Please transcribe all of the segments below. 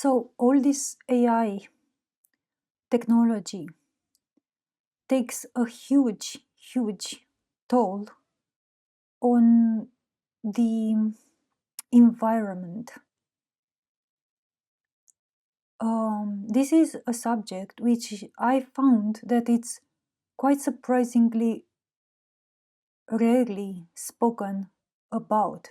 So all this AI technology takes a huge, huge toll on the environment. This is a subject which I found that it's quite surprisingly rarely spoken about.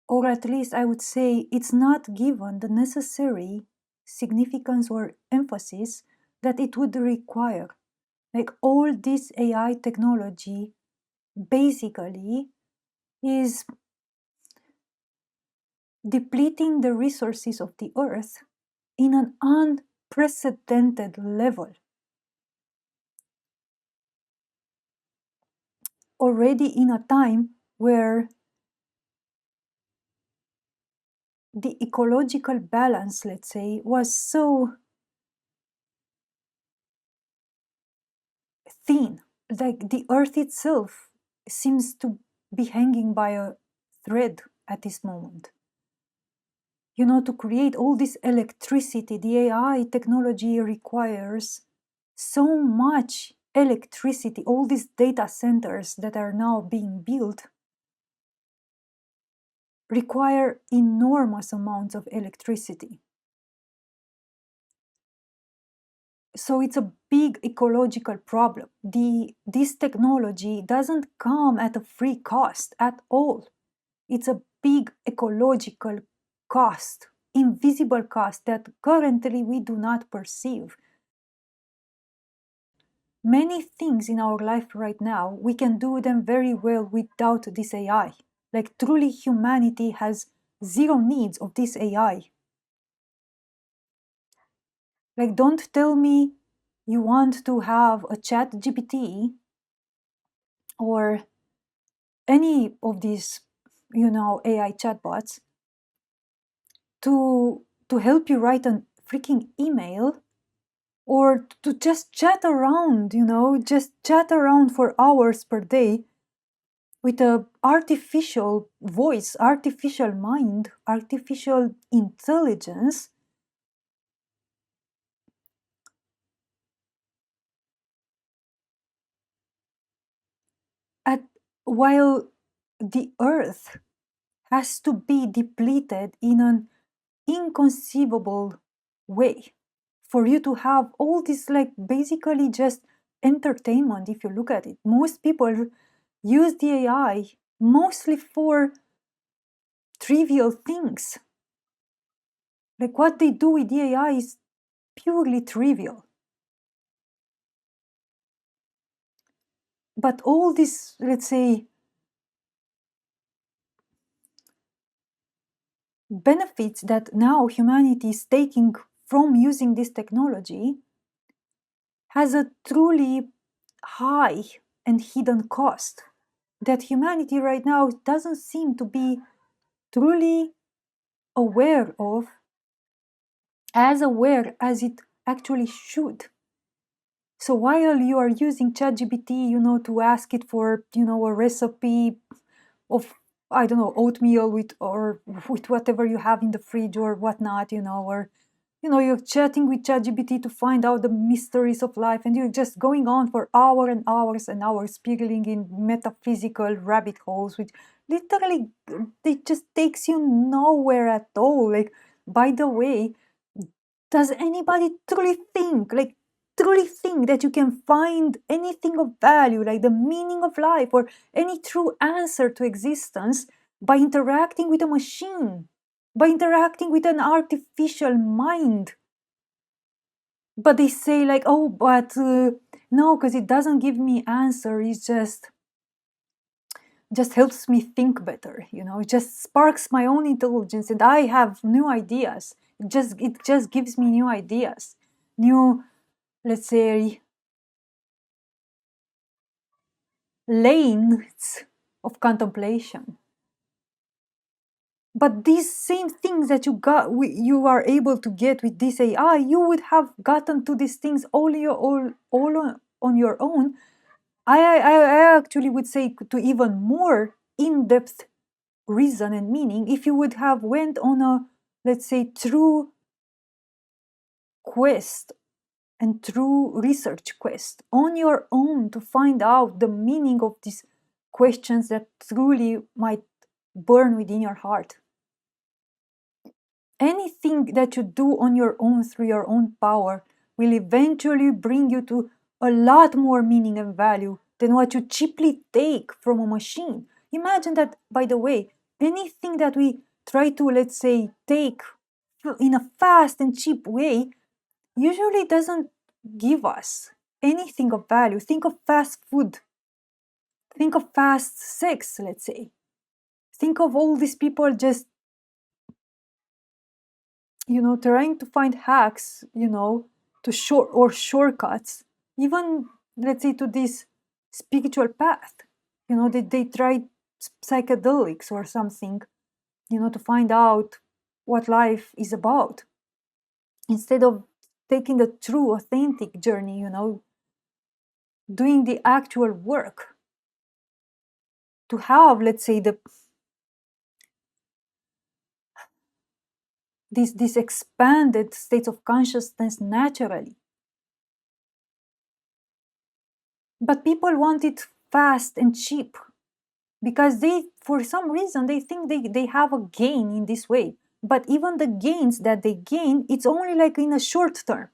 Or at least I would say it's not given the necessary significance or emphasis that it would require. Like all this AI technology basically is depleting the resources of the earth in an unprecedented level. Already in a time where the ecological balance, let's say, was so thin, like the earth itself seems to be hanging by a thread at this moment. You know, to create all this electricity, the AI technology requires so much electricity, all these data centers that are now being built require enormous amounts of electricity. So it's a big ecological problem. This technology doesn't come at a free cost at all. It's a big ecological cost, invisible cost that currently we do not perceive. Many things in our life right now, we can do them very well without this AI. Like truly humanity has zero needs of this AI. Like don't tell me you want to have a chat GPT or any of these, AI chatbots to help you write a freaking email or to just chat around, just chat around for hours per day with a artificial voice, artificial mind, artificial intelligence. At while the earth has to be depleted in an inconceivable way for you to have all this, like basically just entertainment. If you look at it, most people use the AI mostly for trivial things. Like what they do with the AI is purely trivial. But all this, let's say, benefits that now humanity is taking from using this technology has a truly high and hidden cost that humanity right now doesn't seem to be truly aware of, as aware as it actually should. So while you are using ChatGPT, to ask it for, a recipe of, I don't know, oatmeal with whatever you have in the fridge or whatnot, or you're chatting with ChatGPT to find out the mysteries of life, and you're just going on for hours and hours and hours, spiraling in metaphysical rabbit holes, which literally it just takes you nowhere at all. Like, by the way, does anybody truly think that you can find anything of value, like the meaning of life or any true answer to existence, by interacting with a machine, by interacting with an artificial mind? But they say like, oh, but no, because it doesn't give me answer. It just helps me think better. It just sparks my own intelligence, and I have new ideas. It just gives me new ideas, new, let's say, lanes of contemplation. But these same things that you are able to get with this AI, you would have gotten to these things all on your own. I actually would say to even more in-depth reason and meaning if you would have went on a, let's say, true quest and true research quest on your own to find out the meaning of these questions that truly might burn within your heart. Anything that you do on your own through your own power will eventually bring you to a lot more meaning and value than what you cheaply take from a machine. Imagine that, by the way, anything that we try to, let's say, take in a fast and cheap way usually doesn't give us anything of value. Think of fast food. Think of fast sex, let's say. Think of all these people just, trying to find hacks, to shortcuts, even, let's say, to this spiritual path. They tried psychedelics or something, to find out what life is about, instead of taking the true, authentic journey, doing the actual work to have, let's say, this expanded states of consciousness naturally. But people want it fast and cheap because they, for some reason, they think they have a gain in this way. But even the gains that they gain, it's only like in a short term.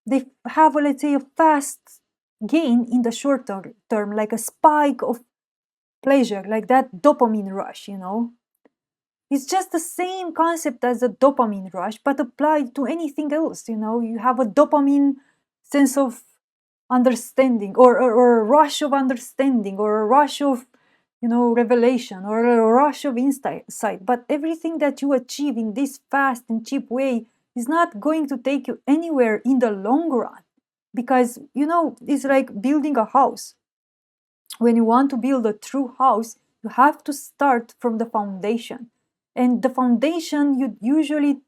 They have, let's say, a fast gain in the short term, like a spike of pleasure, like that dopamine rush, It's just the same concept as a dopamine rush, but applied to anything else, You have a dopamine sense of understanding, or a rush of understanding, or a rush of, revelation, or a rush of insight. But everything that you achieve in this fast and cheap way is not going to take you anywhere in the long run. Because, it's like building a house. When you want to build a true house, you have to start from the foundation. And the foundation, you usually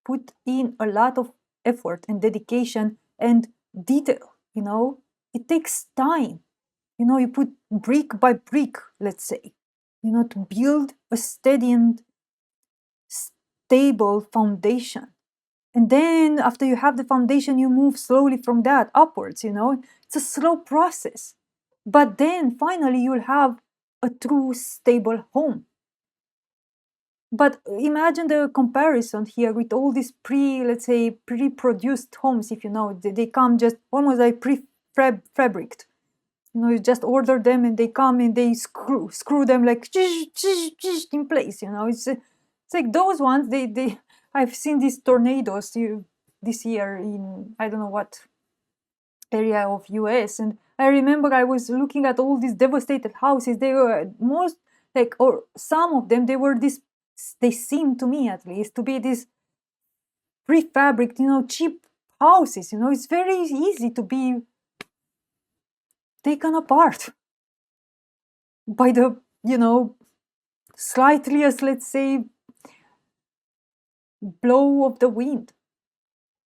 put in a lot of effort and dedication and detail, It takes time. You put brick by brick, let's say, to build a steady and stable foundation. And then after you have the foundation, you move slowly from that upwards, It's a slow process. But then finally you'll have a true stable home. But imagine the comparison here with all these let's say, pre-produced homes, if you know, they come just almost like pre-fabricated. You just order them and they come and they screw them like in place, It's like those ones, I've seen these tornadoes this year in, I don't know what area of US, and I remember I was looking at all these devastated houses. They were most like, or some of them, they seem to me, at least, to be these prefabricated, cheap houses. It's very easy to be taken apart by the, slightest, let's say, blow of the wind.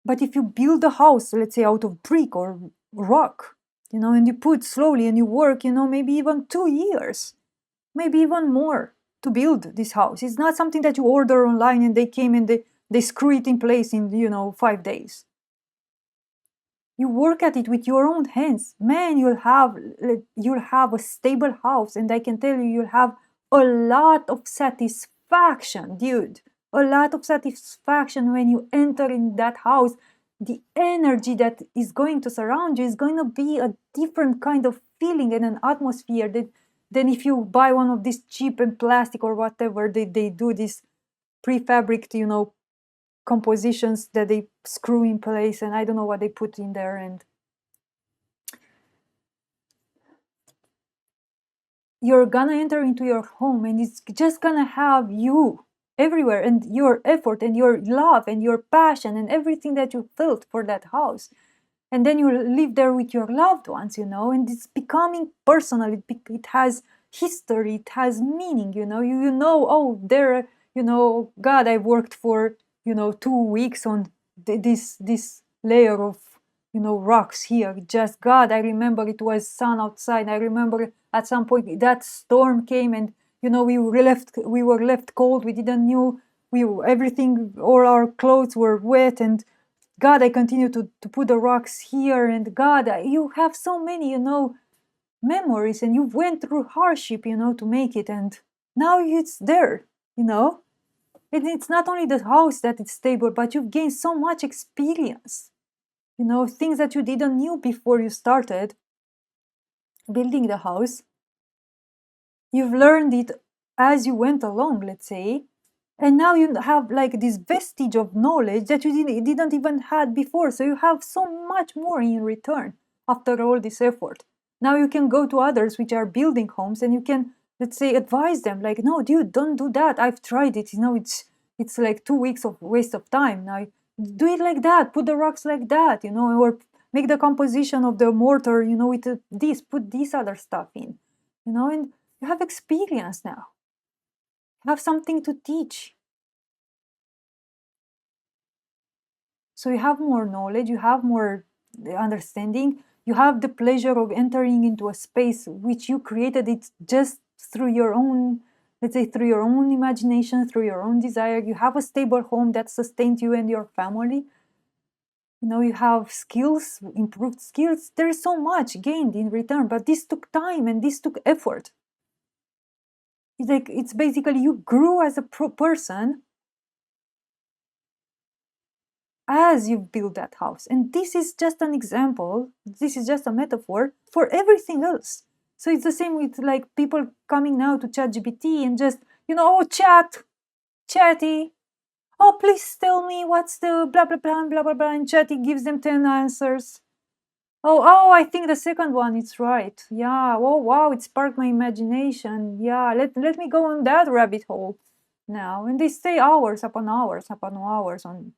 But if you build a house, let's say, out of brick or rock, and you put slowly and you work, maybe even 2 years, maybe even more, to build this house. It's not something that you order online and they came and they screw it in place in, 5 days. You work at it with your own hands. Man, you'll have a stable house, and I can tell you, you'll have a lot of satisfaction, dude. A lot of satisfaction when you enter in that house. The energy that is going to surround you is going to be a different kind of feeling and an atmosphere than if you buy one of these cheap and plastic or whatever they do, this prefabricated, compositions that they screw in place, and I don't know what they put in there. And you're gonna enter into your home, and it's just gonna have you everywhere, and your effort and your love and your passion and everything that you felt for that house. And then you live there with your loved ones, and it's becoming personal. It has history, it has meaning, oh, there, God, I worked for 2 weeks on this layer of rocks here. Just, God, I remember it was sun outside. I remember at some point that storm came, and we were left cold. We didn't knew everything. All our clothes were wet, and God, I continue to put the rocks here, and God, you have so many, memories, and you went through hardship, to make it, and now it's there, and it's not only the house that is stable, but you've gained so much experience, things that you didn't knew before you started building the house. You've learned it as you went along, let's say, and now you have like this vestige of knowledge that you didn't even had before. So you have so much more in return after all this effort. Now you can go to others which are building homes, and you can, let's say, advise them like, no, dude, don't do that. I've tried it. It's like 2 weeks of waste of time. Now do it like that. Put the rocks like that, or make the composition of the mortar, with this. Put this other stuff in, and you have experience now. You have something to teach. So you have more knowledge, you have more understanding, you have the pleasure of entering into a space which you created it just through your own, let's say, through your own imagination, through your own desire. You have a stable home that sustains you and your family. You have skills, improved skills. There is so much gained in return, but this took time and this took effort. It's basically you grew as a person as you build that house. And this is just an example, this is just a metaphor for everything else. So it's the same with like people coming now to ChatGPT and just, oh, chatty, oh, please tell me what's the blah, blah, blah, blah, blah, blah, and chatty gives them 10 answers. Oh, I think the second one is right. Yeah, oh, wow, it sparked my imagination. Yeah, let me go on that rabbit hole now. And they stay hours upon hours upon hours on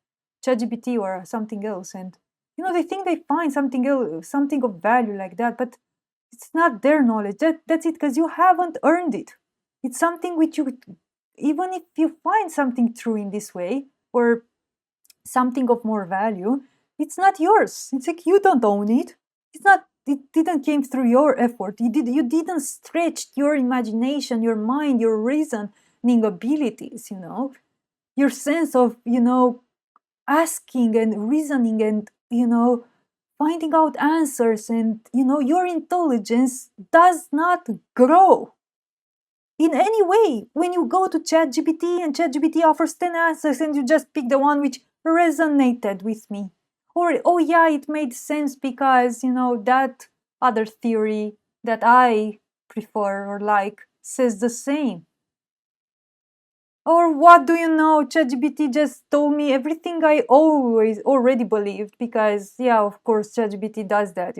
ChatGPT or something else, and they think they find something else, something of value like that, but it's not their knowledge. That's it, because you haven't earned it. It's something which you, even if you find something true in this way or something of more value, it's not yours. It's like you don't own it. It's not. It didn't came through your effort. You didn't stretch your imagination, your mind, your reasoning abilities. Your sense of asking and reasoning and finding out answers, and your intelligence does not grow in any way when you go to ChatGPT and ChatGPT offers 10 answers and you just pick the one which resonated with me, or oh yeah, it made sense because that other theory that I prefer or like says the same. Or what do you know? ChatGPT just told me everything I always already believed, because yeah, of course, ChatGPT does that.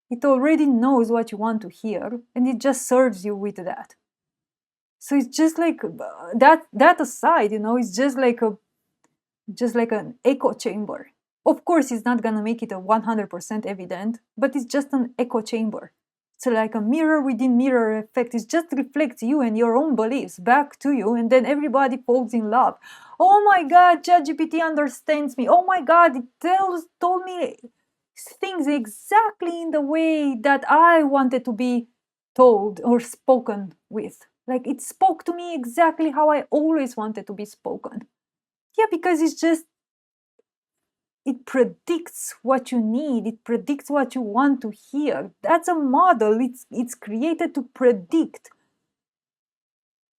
It already knows what you want to hear, and it just serves you with that. So it's just like that aside, it's just like an echo chamber. Of course, it's not gonna make it a 100% evident, but it's just an echo chamber. So like a mirror within mirror effect. It just reflects you and your own beliefs back to you, and then everybody falls in love. Oh my God, ChatGPT understands me. Oh my God, it told me things exactly in the way that I wanted to be told or spoken with. Like it spoke to me exactly how I always wanted to be spoken. Yeah, because it predicts what you need, it predicts what you want to hear. That's a model. It's created to predict.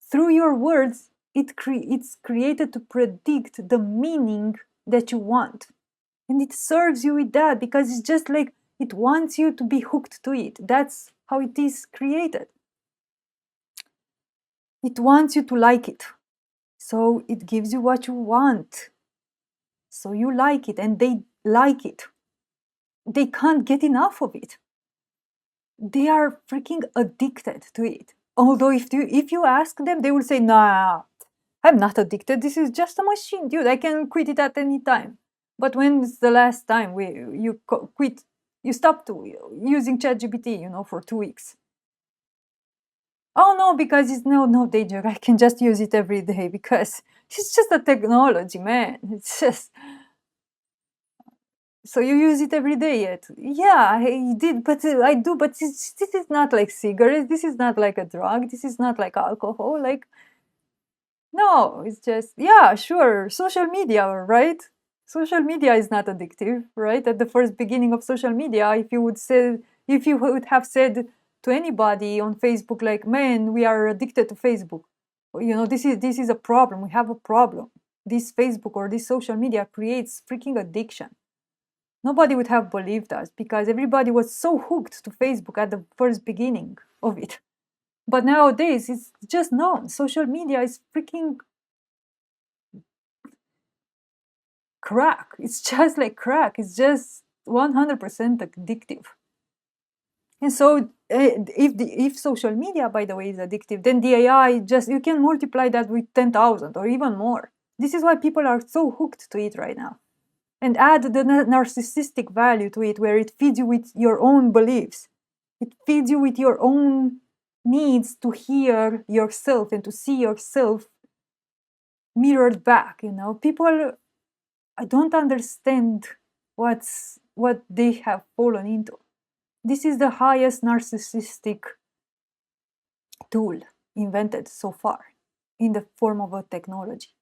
Through your words, it's created to predict the meaning that you want. And it serves you with that, because it's just like it wants you to be hooked to it. That's how it is created. It wants you to like it. So it gives you what you want. So you like it, and they like it. They can't get enough of it. They are freaking addicted to it. Although if you ask them, they will say, "Nah, I'm not addicted. This is just a machine, dude. I can quit it at any time." But when's the last time you quit? You stopped using ChatGPT, for 2 weeks. Oh no, because it's no danger. I can just use it every day because it's just a technology, man. It's just So you use it every day yet? Yeah, I did, but I do. But this is not like cigarettes. This is not like a drug. This is not like alcohol. Like, no, it's just, yeah, sure. Social media, right? Social media is not addictive, right? At the first beginning of social media, if you would have said to anybody on Facebook, like, man, we are addicted to Facebook. This is a problem. We have a problem. This Facebook or this social media creates freaking addiction. Nobody would have believed us because everybody was so hooked to Facebook at the first beginning of it. But nowadays, it's just known. Social media is freaking crack. It's just like crack. It's just 100% addictive. And so, if social media, by the way, is addictive, then the AI just, you can multiply that with 10,000 or even more. This is why people are so hooked to it right now. And add the narcissistic value to it, where it feeds you with your own beliefs. It feeds you with your own needs to hear yourself and to see yourself mirrored back. People, I don't understand what they have fallen into. This is the highest narcissistic tool invented so far in the form of a technology.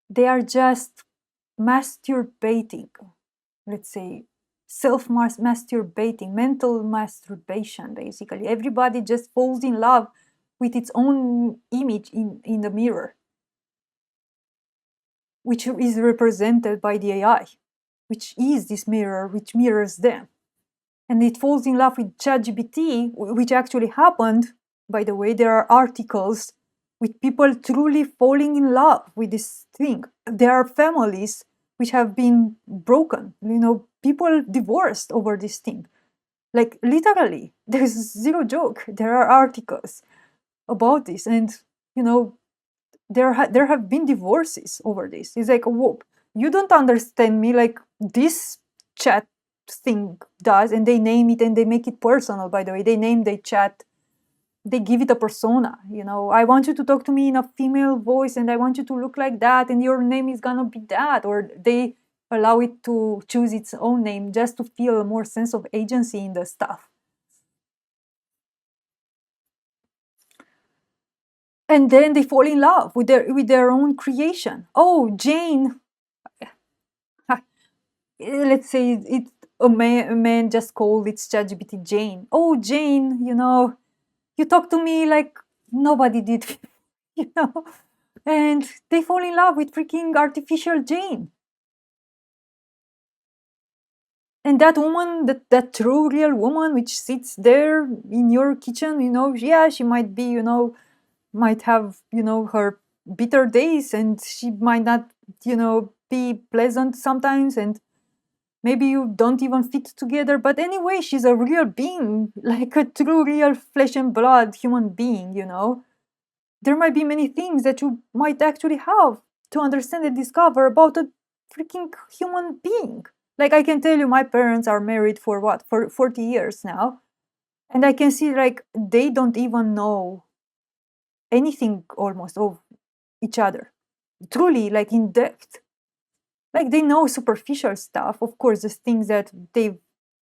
They are just masturbating, let's say, self-masturbating, mental masturbation, basically. Everybody just falls in love with its own image in the mirror, which is represented by the AI, which is this mirror, which mirrors them. And it falls in love with ChatGPT, which actually happened, by the way. There are articles with people truly falling in love with this thing. There are families which have been broken, people divorced over this thing. Like, literally, there's zero joke. There are articles about this, and there have been divorces over this. It's like, whoa, you don't understand me. Like, this chat thing does, and they name it and they make it personal. By the way, they name the chat, they give it a persona. I want you to talk to me in a female voice, and I want you to look like that, and your name is gonna be that. Or they allow it to choose its own name just to feel more sense of agency in the stuff. And then they fall in love with their own creation. Oh, Jane, let's say a man just called its ChatGPT Jane. Oh, Jane, you talk to me like nobody did, you know, and they fall in love with freaking artificial Jane. And that woman, that true real woman, which sits there in your kitchen, yeah, she might be, might have, her bitter days, and she might not, be pleasant sometimes, and maybe you don't even fit together. But anyway, she's a real being, like a true real flesh and blood human being. There might be many things that you might actually have to understand and discover about a freaking human being. Like, I can tell you, my parents are married for what, for 40 years now, and I can see, like, they don't even know anything almost of each other, truly, like, in depth. Like, they know superficial stuff, of course, the things that they've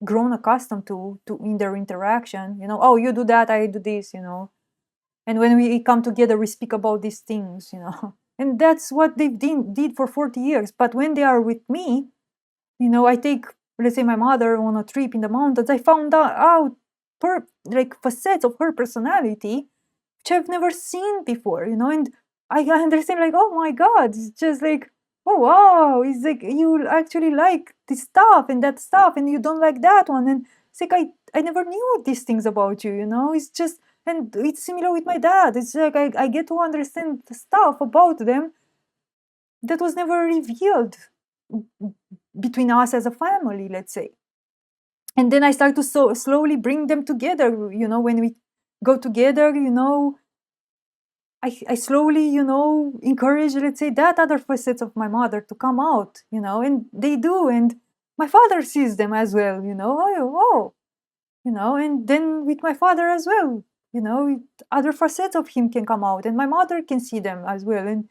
grown accustomed to in their interaction. Oh, you do that, I do this. And when we come together, we speak about these things. And that's what they did for 40 years. But when they are with me, I take, let's say, my mother on a trip in the mountains. I found out like facets of her personality which I've never seen before. And I understand, like, oh my God, it's just like, oh wow, it's like you actually like this stuff and that stuff, and you don't like that one. And it's like, I never knew these things about you. It's just, and it's similar with my dad. It's like I get to understand the stuff about them that was never revealed between us as a family, let's say. And then I start to slowly bring them together. When we go together, I slowly, encourage, let's say, that other facets of my mother to come out, and they do. And my father sees them as well, oh, and then with my father as well, other facets of him can come out, and my mother can see them as well. And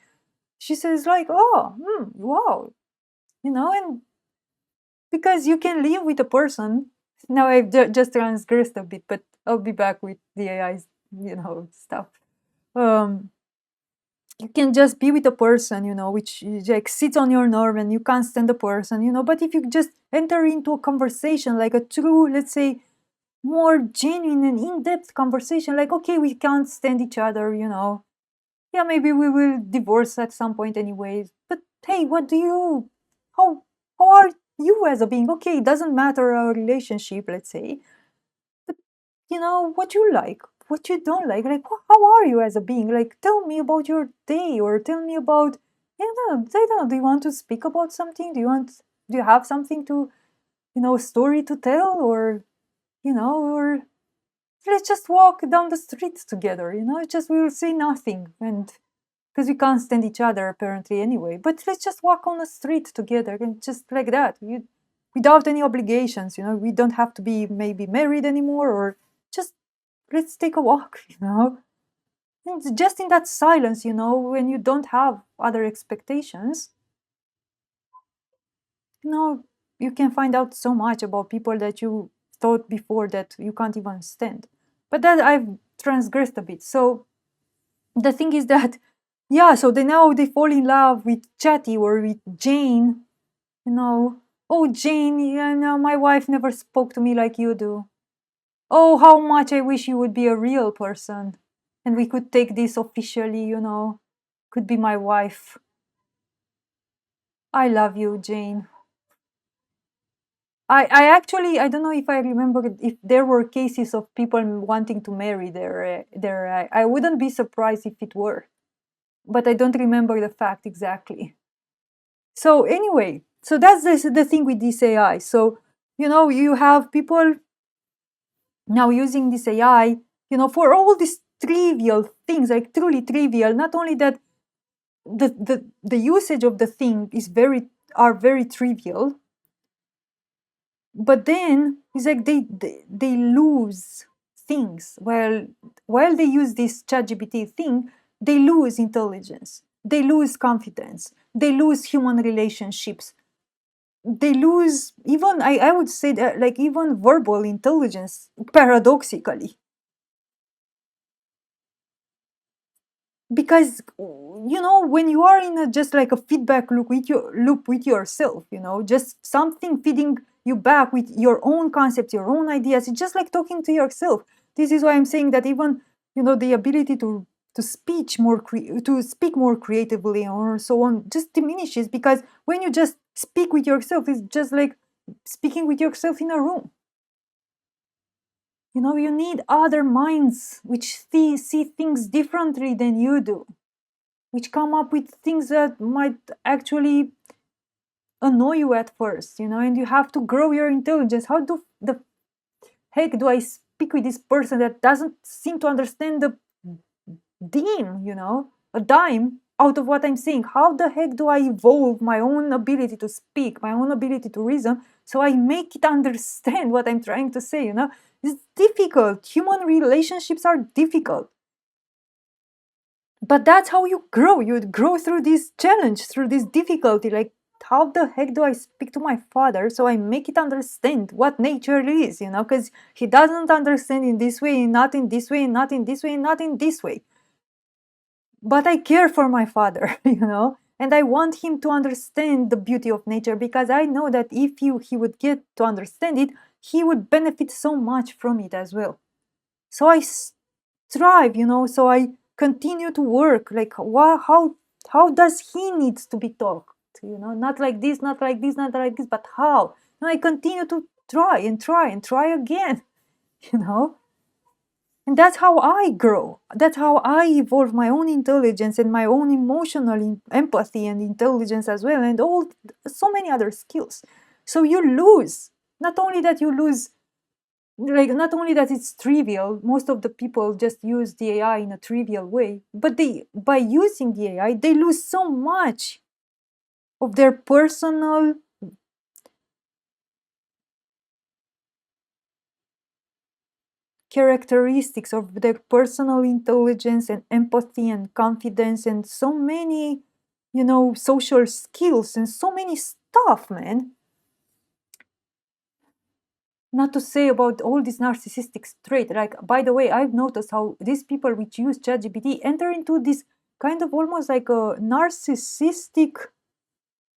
she says, like, oh, wow, and because you can live with a person. Now I've just transgressed a bit, but I'll be back with the AI's, stuff. Um, you can just be with a person, which like sits on your nerve and you can't stand the person, but if you just enter into a conversation, like a true, let's say, more genuine and in-depth conversation, like, okay, we can't stand each other, yeah, maybe we will divorce at some point anyways, but hey, how how are you as a being? Okay, it doesn't matter our relationship, let's say, but what you like, what you don't like, how are you as a being? Like, tell me about your day, or tell me about, I don't know, do you want to speak about something? Do you have something to, a story to tell, or let's just walk down the street together, just we will say nothing, and because we can't stand each other apparently anyway, but let's just walk on the street together and just like that, without any obligations, we don't have to be maybe married anymore, or just let's take a walk, and just in that silence, when you don't have other expectations, you know you can find out so much about people that you thought before that you can't even stand. But that I've transgressed a bit. So the thing is that, yeah, so they fall in love with Chatty or with Jane, you know. Oh, Jane, my wife never spoke to me like you do. Oh, how much I wish you would be a real person and we could take this officially, could be my wife. I love you, Jane. I actually, I don't know if I remember if there were cases of people wanting to marry I wouldn't be surprised if it were, but I don't remember the fact exactly. So anyway, so that's the thing with this AI. So, you have people now using this AI, for all these trivial things, like truly trivial. Not only that, the usage of the thing is very trivial, but then it's like they lose things while they use this ChatGPT thing. They lose intelligence, they lose confidence, they lose human relationships, they lose even, I would say that, like, even verbal intelligence, paradoxically, because when you are in just like a feedback loop with yourself, just something feeding you back with your own concepts, your own ideas, it's just like talking to yourself. This is why I'm saying that even the ability to speak more creatively or so on just diminishes, because when you just speak with yourself, it's just like speaking with yourself in a room. You need other minds which see things differently than you do, which come up with things that might actually annoy you at first, and you have to grow your intelligence. How the heck do I speak with this person that doesn't seem to understand a dime out of what I'm saying? How the heck do I evolve my own ability to speak, my own ability to reason, so I make it understand what I'm trying to say? It's difficult. Human relationships are difficult. But that's how you grow. You grow through this challenge, through this difficulty. Like, how the heck do I speak to my father so I make it understand what nature is, because he doesn't understand in this way, not in this way, not in this way, not in this way. But I care for my father, and I want him to understand the beauty of nature, because I know that if he would get to understand it, he would benefit so much from it as well. So I strive, so I continue to work, like, how does he needs to be taught, not like this, not like this, not like this, but how. I continue to try and try and try again, you know and that's how I grow, that's how I evolve my own intelligence and my own emotional empathy and intelligence as well, and all so many other skills. So you lose, not only that you lose, like, not only that it's trivial, most of the people just use the AI in a trivial way, but by using the AI, they lose so much of their personal characteristics, of their personal intelligence and empathy and confidence, and so many social skills and so many stuff, man. Not to say about all these narcissistic traits. Like, by the way, I've noticed how these people which use ChatGPT enter into this kind of almost like a narcissistic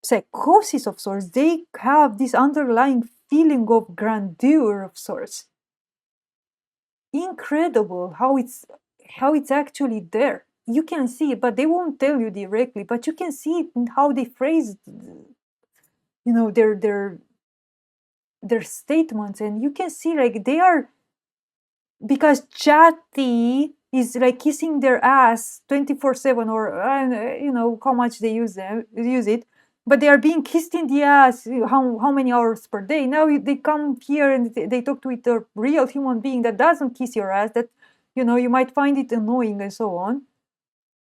psychosis of sorts. They have this underlying feeling of grandeur of sorts. Incredible how it's actually there. You can see it, but they won't tell you directly. But you can see it in how they phrase, their statements, and you can see like they are, because chatty is like kissing their ass 24/7, or how much they use it, but they are being kissed in the ass how many hours per day. Now they come here and they talk to it, a real human being that doesn't kiss your ass, that you might find it annoying and so on.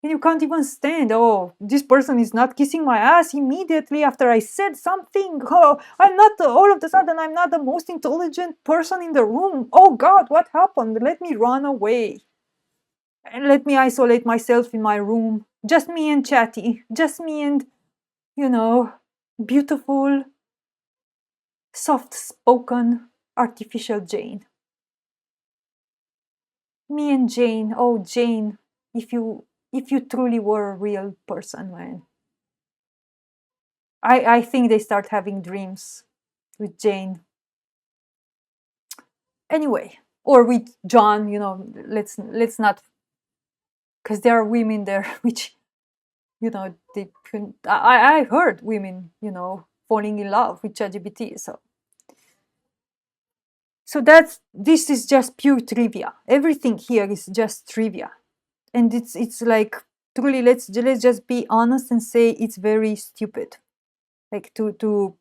And you can't even stand, oh, this person is not kissing my ass immediately after I said something. Oh, I'm not, all of a sudden, I'm not the most intelligent person in the room. Oh God, what happened? Let me run away. And let me isolate myself in my room. Just me and Chatty. Just me and, beautiful, soft spoken, artificial Jane. Me and Jane. Oh, Jane, if you truly were a real person, man. I think they start having dreams with Jane. Anyway, or with John, let's not, because there are women there which, they can, I heard women, falling in love with ChatGPT. So this is just pure trivia. Everything here is just trivia. And it's like, truly, let's just be honest and say it's very stupid. Like to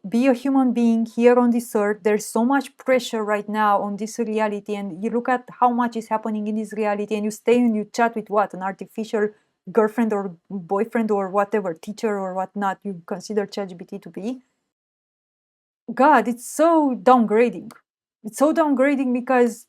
be a human being here on this earth. There's so much pressure right now on this reality, and you look at how much is happening in this reality, and you stay and you chat with what, an artificial girlfriend or boyfriend or whatever, teacher or whatnot you consider ChatGPT to be. God, it's so downgrading. It's so downgrading because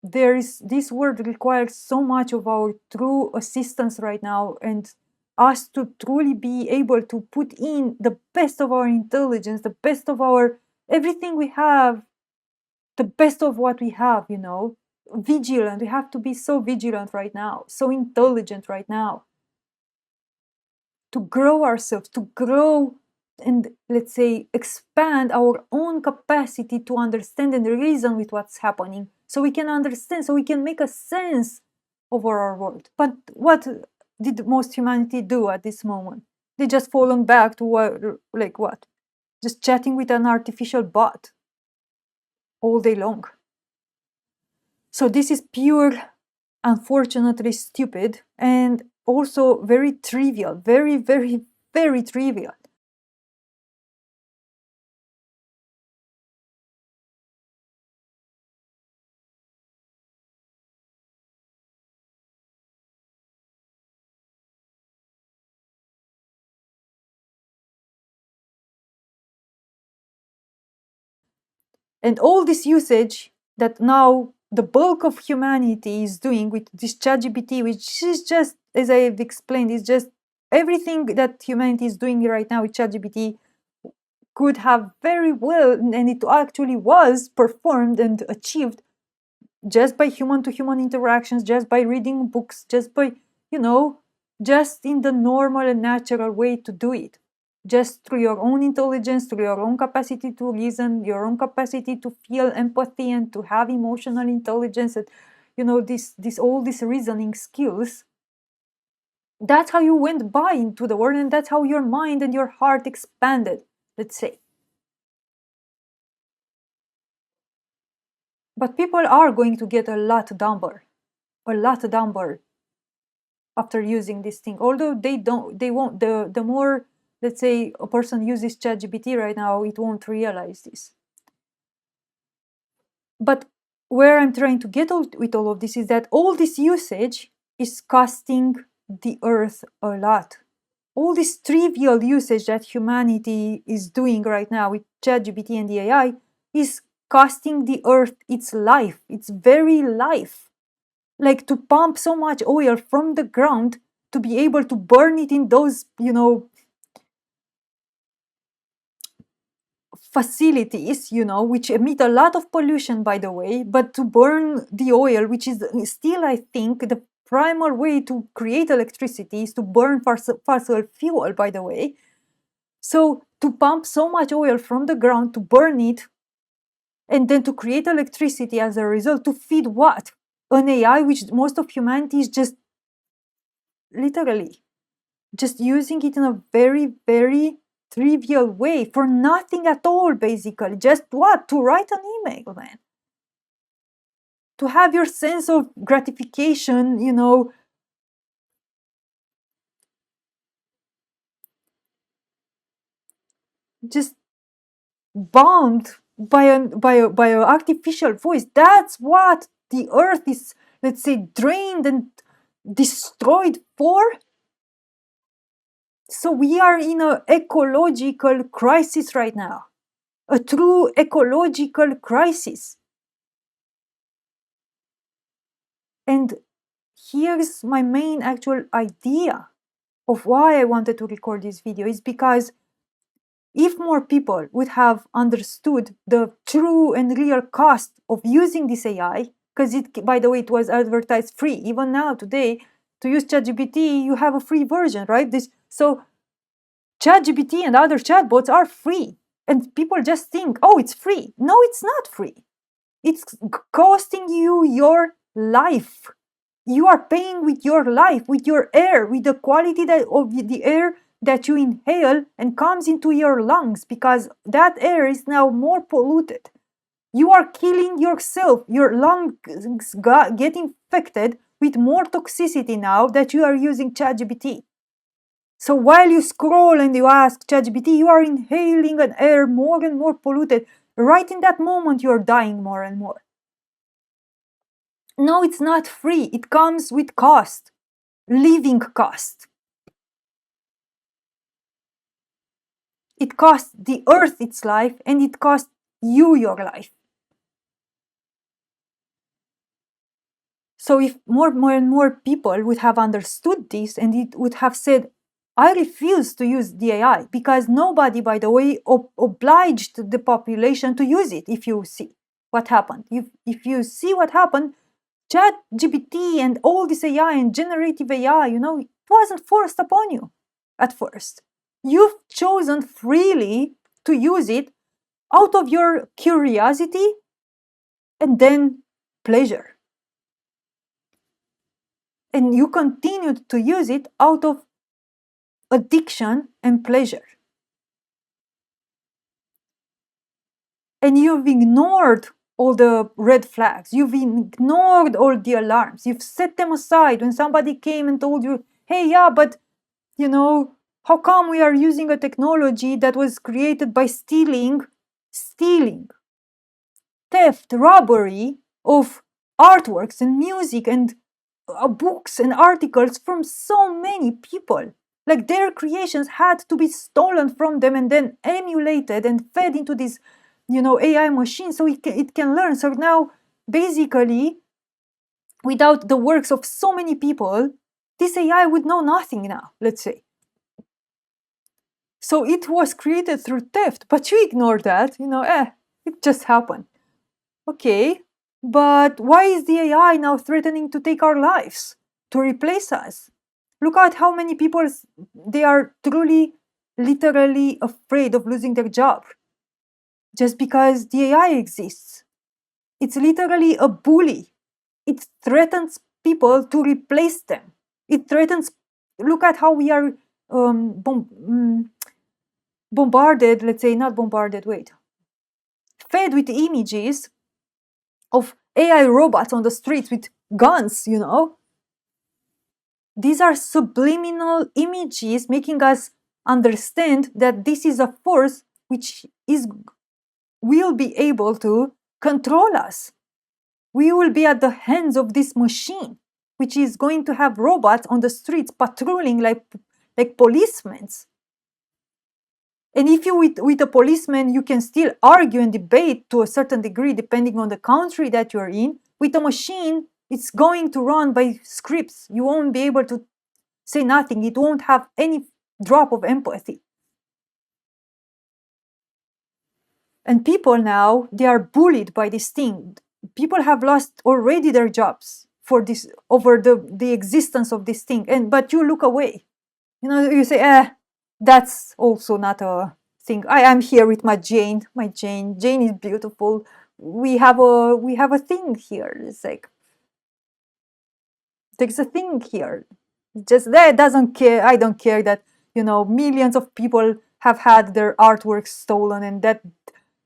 this world requires so much of our true assistance right now, and us to truly be able to put in the best of our intelligence, the best of our everything we have, the best of what we have, vigilant. We have to be so vigilant right now, so intelligent right now, to grow ourselves, to grow and, let's say, expand our own capacity to understand and reason with what's happening, so we can understand, so we can make a sense over our world. But what did most humanity do at this moment? They just fallen back to what? Just chatting with an artificial bot all day long. So this is pure, unfortunately, stupid, and also very trivial, very, very, very trivial. And all this usage that now the bulk of humanity is doing with this ChatGPT, which is just, as I've explained, is just everything that humanity is doing right now with ChatGPT could have very well, and it actually was performed and achieved just by human to human interactions, just by reading books, just by, just in the normal and natural way to do it. Just through your own intelligence, through your own capacity to reason, your own capacity to feel empathy and to have emotional intelligence, and all these reasoning skills. That's how you went by into the world, and that's how your mind and your heart expanded, let's say. But people are going to get a lot dumber after using this thing. Although they won't, the more, let's say, a person uses ChatGPT right now, it won't realize this. But where I'm trying to get with all of this is that all this usage is costing the earth a lot. All this trivial usage that humanity is doing right now with ChatGPT and the AI is costing the earth its life, its very life. Like, to pump so much oil from the ground to be able to burn it in those, facilities, which emit a lot of pollution, by the way, but to burn the oil, which is still, I think, the primal way to create electricity is to burn fossil fuel, by the way. So to pump so much oil from the ground, to burn it, and then to create electricity as a result, to feed what? An AI, which most of humanity is just literally just using it in a very, very trivial way for nothing at all, basically. Just what? To write an email, man. To have your sense of gratification, just bound by an artificial voice. That's what the earth is, let's say, drained and destroyed for. So we are in an ecological crisis right now, a true ecological crisis. And here's my main actual idea of why I wanted to record this video, is because if more people would have understood the true and real cost of using this AI, because it, by the way, it was advertised free. Even now, today, to use ChatGPT, you have a free version, right? So ChatGPT and other chatbots are free. And people just think, oh, it's free. No, it's not free. It's costing you your life. You are paying with your life, with your air, with the quality of the air that you inhale and comes into your lungs, because that air is now more polluted. You are killing yourself. Your lungs get infected with more toxicity now that you are using ChatGPT. So while you scroll and you ask ChatGPT, you are inhaling an air more and more polluted. Right in that moment, you are dying more and more. No, it's not free. It comes with cost, living cost. It costs the earth its life, and it costs you your life. So if more and more people would have understood this, and it would have said, I refuse to use the AI, because nobody, by the way, obliged the population to use it. If you see what happened, if you see what happened, ChatGPT and all this AI and generative AI, it wasn't forced upon you at first. You've chosen freely to use it out of your curiosity and then pleasure. And you continued to use it out of addiction and pleasure. And you've ignored all the red flags. You've ignored all the alarms. You've set them aside when somebody came and told you, hey, yeah, but, how come we are using a technology that was created by stealing, theft, robbery of artworks and music and books and articles from so many people? Like, their creations had to be stolen from them and then emulated and fed into this, AI machine so it can learn. So now, basically, without the works of so many people, this AI would know nothing now, let's say. So it was created through theft, but you ignore that, it just happened. Okay, but why is the AI now threatening to take our lives, to replace us? Look at how many people, they are truly, literally afraid of losing their job just because the AI exists. It's literally a bully. It threatens people to replace them. It threatens, look at how we are bombarded, let's say, not bombarded, fed with images of AI robots on the streets with guns, These are subliminal images making us understand that this is a force which will be able to control us. We will be at the hands of this machine, which is going to have robots on the streets patrolling like policemen. And if you with a policeman, you can still argue and debate to a certain degree, depending on the country that you're in. With a machine, it's going to run by scripts. You won't be able to say nothing. It won't have any drop of empathy. And people now, they are bullied by this thing. People have lost already their jobs for this, over the existence of this thing. But you look away. You say, that's also not a thing. I am here with my Jane. My Jane. Jane is beautiful. We have a thing here. It's like, there's a thing here. Just that doesn't care. I don't care that, millions of people have had their artwork stolen, and that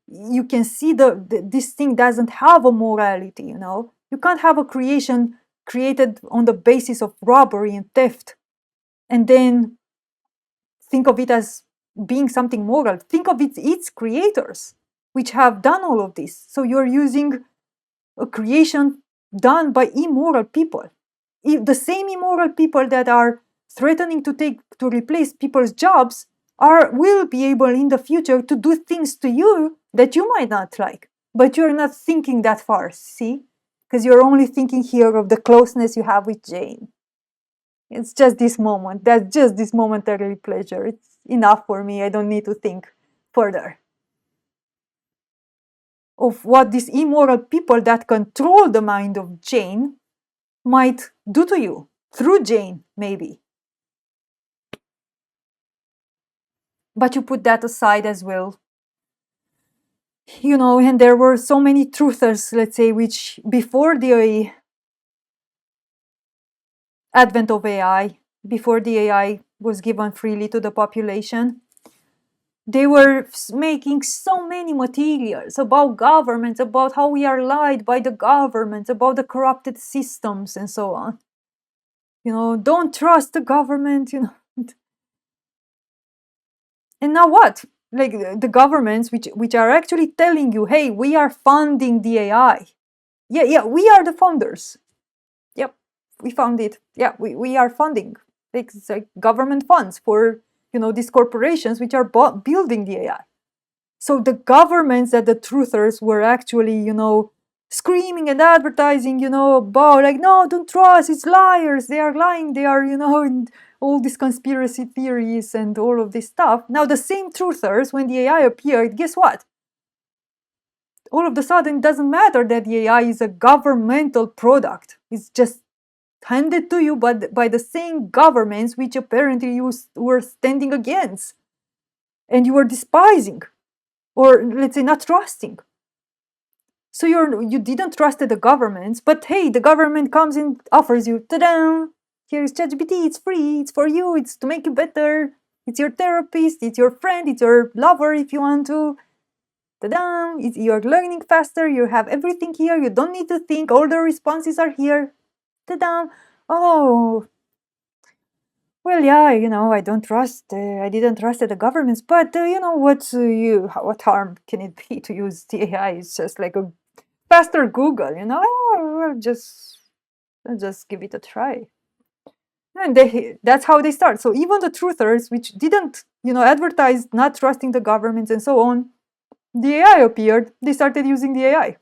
you can see this thing doesn't have a morality. You can't have a creation created on the basis of robbery and theft and then think of it as being something moral. Think of its creators, which have done all of this. So you're using a creation done by immoral people. The same immoral people that are threatening to replace people's jobs will be able in the future to do things to you that you might not like. But you're not thinking that far, see? Because you're only thinking here of the closeness you have with Jane. It's just this moment. That's just this momentary pleasure. It's enough for me. I don't need to think further of what these immoral people that control the mind of Jane might do to you through Jane, maybe. But you put that aside as well. And there were so many truthers, let's say, which before the advent of AI, before the AI was given freely to the population, they were making so many materials about governments, about how we are lied by the governments, about the corrupted systems and so on. Don't trust the government, And now what? Like the governments which are actually telling you, hey, we are funding the AI. Yeah, we are the funders. Yep, we found it. Yeah, we are funding. It's like government funds for, these corporations which are building the AI. So the governments that the truthers were actually, screaming and advertising, about like, no, don't trust, it's liars, they are lying, they are, and all these conspiracy theories and all of this stuff. Now the same truthers, when the AI appeared, guess what? All of a sudden, it doesn't matter that the AI is a governmental product. It's just handed to you by the same governments which apparently you were standing against and you were despising, or let's say not trusting. So you didn't trust the governments, but hey, the government comes and offers you, ta-da, here's ChatGPT, it's free, it's for you, it's to make you better, it's your therapist, it's your friend, it's your lover if you want to. Ta-da, you're learning faster, you have everything here, you don't need to think, all the responses are here. Ta-da, oh, well, yeah, I didn't trust the governments, but what harm can it be to use the AI? It's just like a faster Google, I'll just give it a try. And that's how they start. So even the truthers, which didn't, advertise not trusting the governments and so on, the AI appeared, they started using the AI.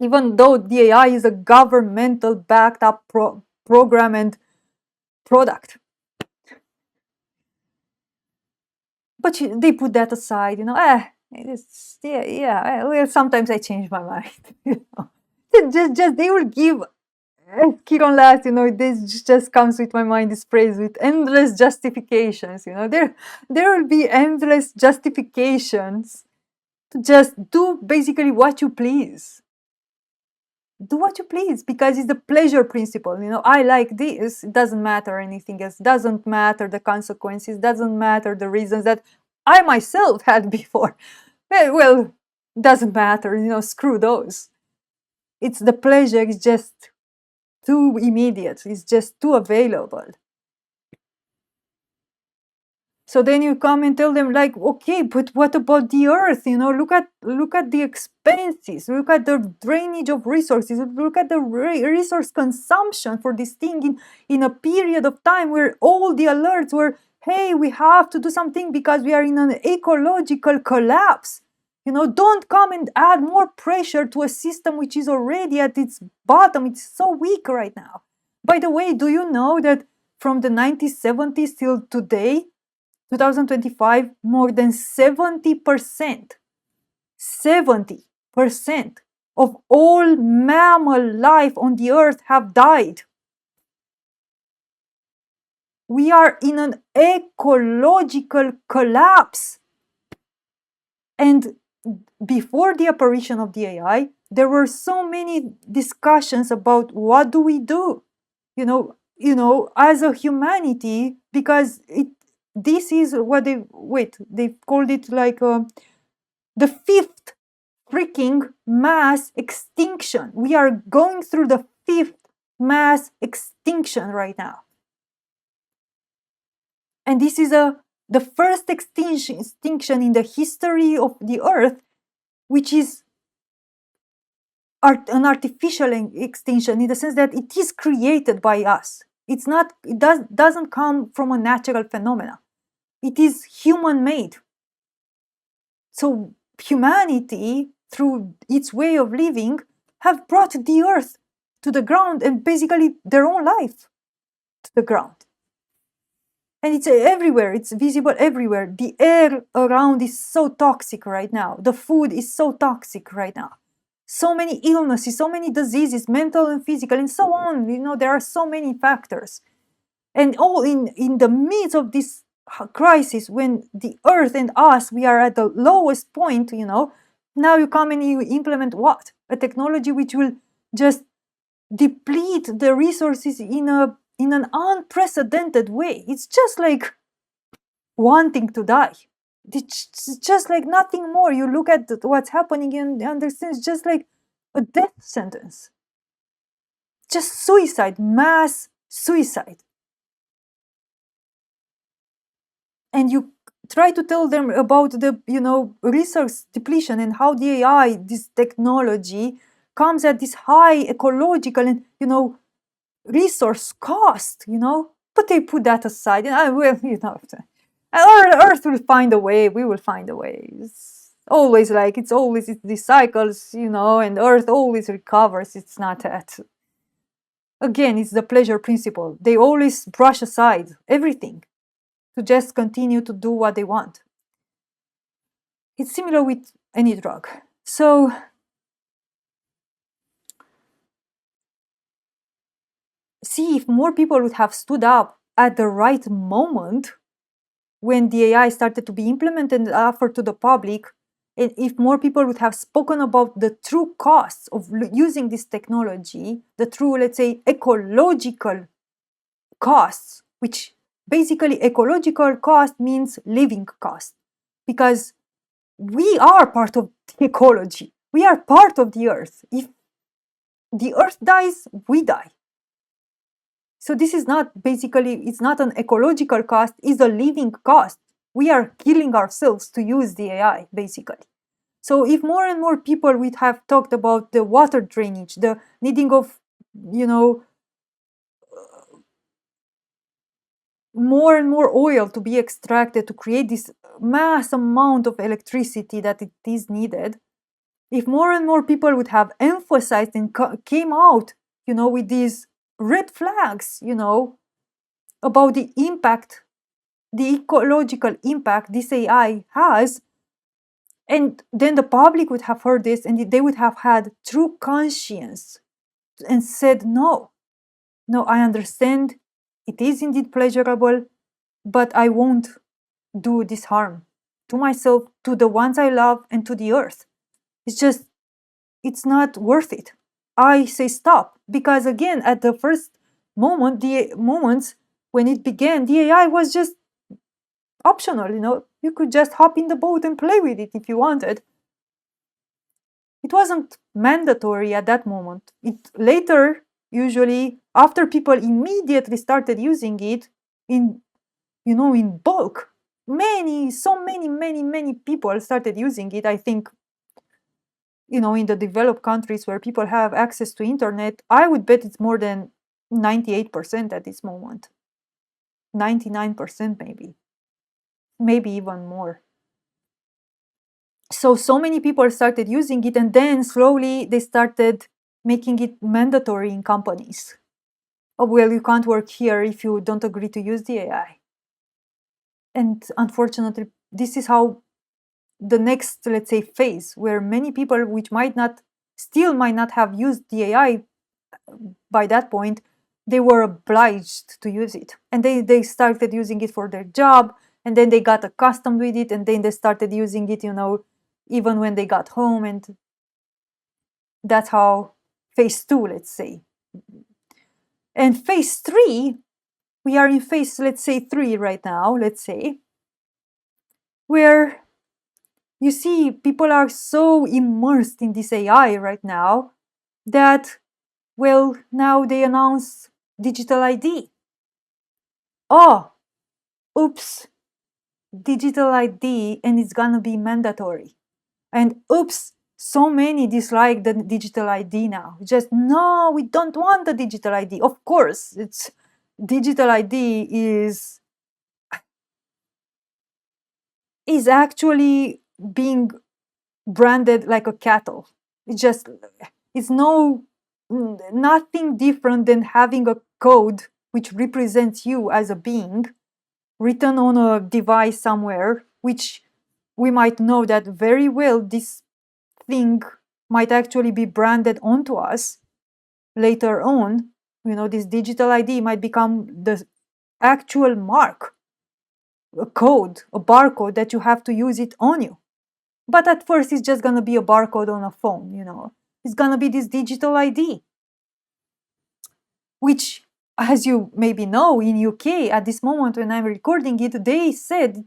Even though the AI is a governmental backed up program and product. But they put that aside, well, sometimes I change my mind. Just they will give Kiron last, this just comes with my mind, this phrase with endless justifications, there will be endless justifications to just do basically what you please. Do what you please, because it's the pleasure principle. I like this, it doesn't matter anything else, doesn't matter the consequences, doesn't matter the reasons that I myself had before. Well, doesn't matter, screw those. It's the pleasure, it's just too immediate, it's just too available. So then you come and tell them, like, okay, but what about the earth? Look at the expenses, look at the drainage of resources, look at the resource consumption for this thing in a period of time where all the alerts were, hey, we have to do something because we are in an ecological collapse. Don't come and add more pressure to a system which is already at its bottom. It's so weak right now. By the way, do you know that from the 1970s till today, 2025, more than 70% 70% of all mammal life on the earth have died. We are in an ecological collapse. And before the apparition of the AI, there were so many discussions about what do we do, as a humanity, because this is what they called it like the fifth freaking mass extinction. We are going through the fifth mass extinction right now. And this is the first extinction in the history of the earth, which is an artificial extinction in the sense that it is created by us. Doesn't come from a natural phenomena. It is human-made. So humanity, through its way of living, have brought the earth to the ground and basically their own life to the ground. And it's everywhere, it's visible everywhere. The air around is so toxic right now. The food is so toxic right now. So many illnesses, so many diseases, mental and physical, and so on. There are so many factors. And all in the midst of this crisis, when the earth and us, we are at the lowest point, now you come and you implement what? A technology which will just deplete the resources in an unprecedented way. It's just like wanting to die. It's just like nothing more. You look at what's happening and understand it's just like a death sentence. Just suicide, mass suicide. And you try to tell them about the, resource depletion and how the AI, this technology, comes at this high ecological and, resource cost, but they put that aside. And Earth will find a way. We will find a way. It's always these cycles, and Earth always recovers. It's not that. Again, it's the pleasure principle. They always brush aside everything to just continue to do what they want. It's similar with any drug. So see, if more people would have stood up at the right moment when the AI started to be implemented and offered to the public, and if more people would have spoken about the true costs of using this technology, the true, let's say, ecological costs, which basically ecological cost means living cost, because we are part of the ecology. We are part of the earth. If the earth dies, we die. So this is not basically, it's not an ecological cost, it's a living cost. We are killing ourselves to use the AI, basically. So if more and more people would have talked about the water drainage, the needing of, more and more oil to be extracted to create this mass amount of electricity that it is needed, if more and more people would have emphasized and came out, with these red flags, about the impact, the ecological impact this AI has, and then the public would have heard this and they would have had true conscience and said, no, I understand, it is indeed pleasurable, but I won't do this harm to myself, to the ones I love, and to the earth. It's not worth it. I say stop, because again, at the first moments when it began, the AI was just optional, you could just hop in the boat and play with it if you wanted. It wasn't mandatory at that moment. It later, usually, after people immediately started using it in bulk, many people started using it. I think, in the developed countries where people have access to internet, I would bet it's more than 98% at this moment. 99% maybe even more. So many people started using it, and then slowly they started making it mandatory in companies. Oh, well, you can't work here if you don't agree to use the AI. And unfortunately, this is how the next, let's say, phase where many people which still might not have used the AI by that point, they were obliged to use it. And they started using it for their job, and then they got accustomed with it, and then they started using it, even when they got home. And that's how phase 2, let's say. And phase 3, we are in phase, let's say, 3 right now, let's say, where you see people are so immersed in this AI right now that, well, now they announce digital ID. Oh, oops, digital ID, and it's gonna be mandatory. And oops, so many dislike the digital ID now. Just, no, we don't want the digital ID. Of course, it's digital ID is actually being branded like a cattle. It's nothing different than having a code which represents you as a being written on a device somewhere, which we might know that very well this thing might actually be branded onto us later on. This digital ID might become the actual mark, a code, a barcode that you have to use it on you. But at first, it's just going to be a barcode on a phone, It's going to be this digital ID, which, as you maybe know, in UK, at this moment when I'm recording it, they said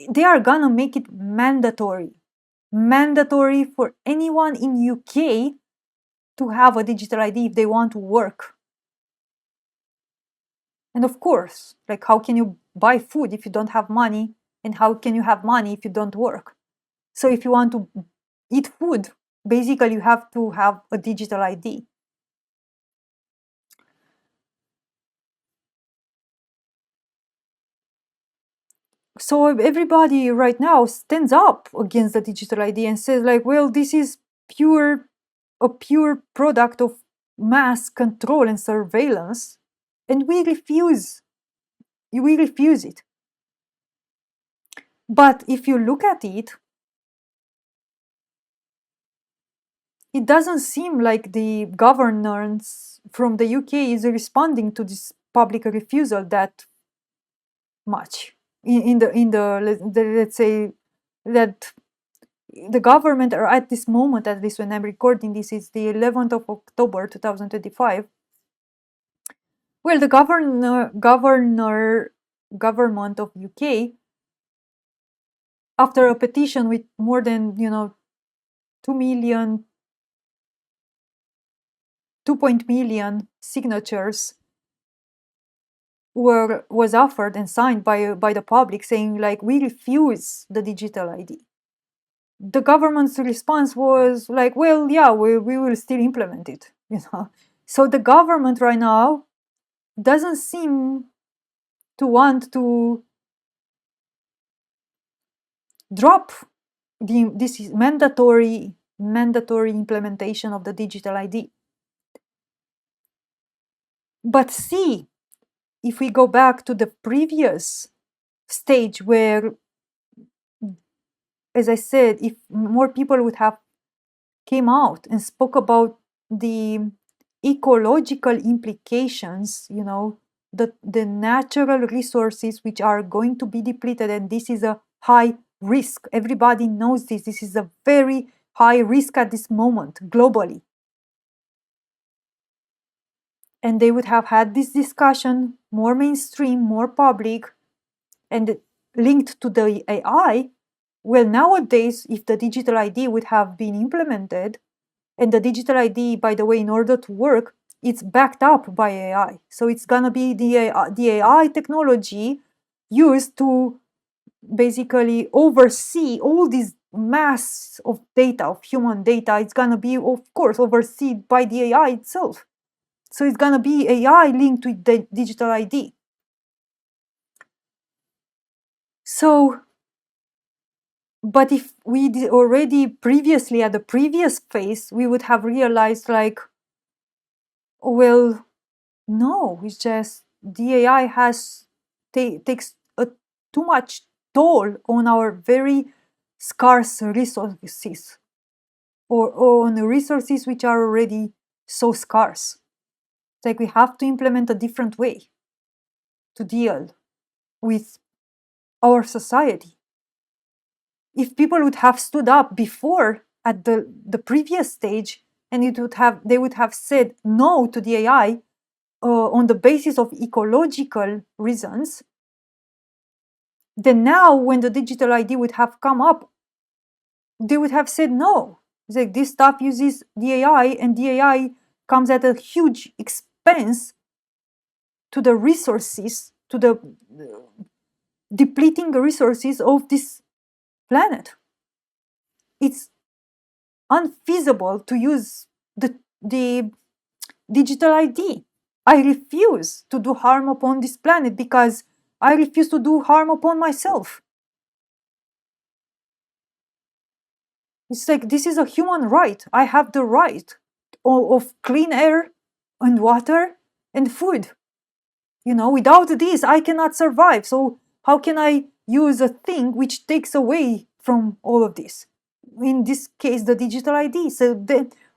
they are going to make it mandatory. Mandatory for anyone in UK to have a digital ID if they want to work. And of course, like, how can you buy food if you don't have money? And how can you have money if you don't work? So if you want to eat food, basically you have to have a digital ID. So everybody right now stands up against the digital ID and says, like, well, this is a pure product of mass control and surveillance, and we refuse it. But if you look at it, it doesn't seem like the governance from the UK is responding to this public refusal that much. In the let's say that the government, or at this moment, at least when I'm recording this, is the 11th of October 2025. Well, the government of UK, after a petition with more than 2 million 2 million signatures was offered and signed by the public, saying, like, we refuse the digital ID. The government's response was like, well, yeah, we will still implement it. So the government right now doesn't seem to want to drop this mandatory implementation of the digital ID. But see, if we go back to the previous stage where, as I said, if more people would have came out and spoke about the ecological implications, the natural resources which are going to be depleted, and this is a high risk. Everybody knows this. This is a very high risk at this moment globally. And they would have had this discussion more mainstream, more public, and linked to the AI. Well, nowadays, if the digital ID would have been implemented, and the digital ID, by the way, in order to work, it's backed up by AI. So it's going to be the AI technology used to basically oversee all this mass of data, of human data. It's going to be, of course, overseen by the AI itself. So it's going to be AI linked to the digital ID. So, but if we did already previously, at the previous phase, we would have realized, like, well, no, it's just the AI takes a too much toll on our very scarce resources, or on resources which are already so scarce. It's like we have to implement a different way to deal with our society. If people would have stood up before at the previous stage, and they would have said no to the AI on the basis of ecological reasons, then now when the digital ID would have come up, they would have said no. It's like this stuff uses the AI, and the AI comes at a huge expense to the resources, to the depleting resources of this planet. It's unfeasible to use the digital ID. I refuse to do harm upon this planet because I refuse to do harm upon myself. It's like this is a human right. I have the right of clean air and water and food. Without this, I cannot survive. So how can I use a thing which takes away from all of this? In this case, the digital ID. So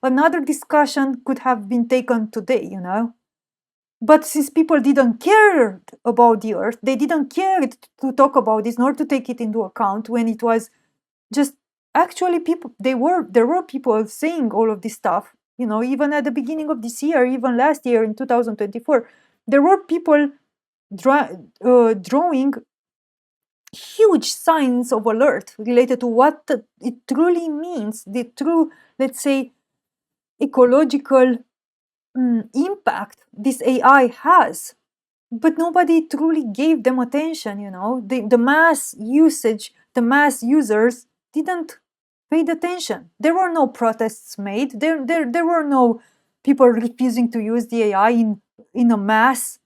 another discussion could have been taken today, But since people didn't care about the earth, they didn't care to talk about this, nor to take it into account when it was just actually people. There were people saying all of this stuff, even at the beginning of this year, even last year in 2024, there were people drawing huge signs of alert related to what it truly means, the true, let's say, ecological impact this AI has. But nobody truly gave them attention, the mass usage, the mass users didn't pay attention. There were no protests made. There were no people refusing to use the AI in a mass,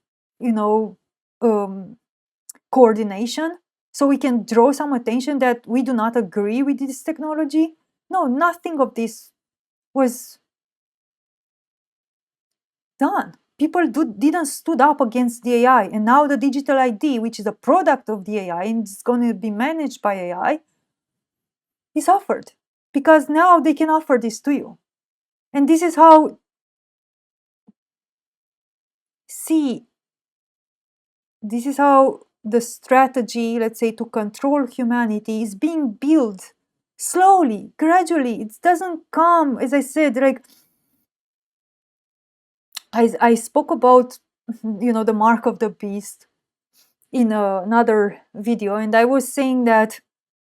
coordination, so we can draw some attention that we do not agree with this technology. No, nothing of this was done. People didn't stood up against the AI, and now the digital ID, which is a product of the AI and it's going to be managed by AI, is offered because now they can offer this to you. And this is how, this is how the strategy, let's say, to control humanity is being built slowly, gradually. It doesn't come, as I said, like I spoke about, the mark of the beast in another video, and I was saying that,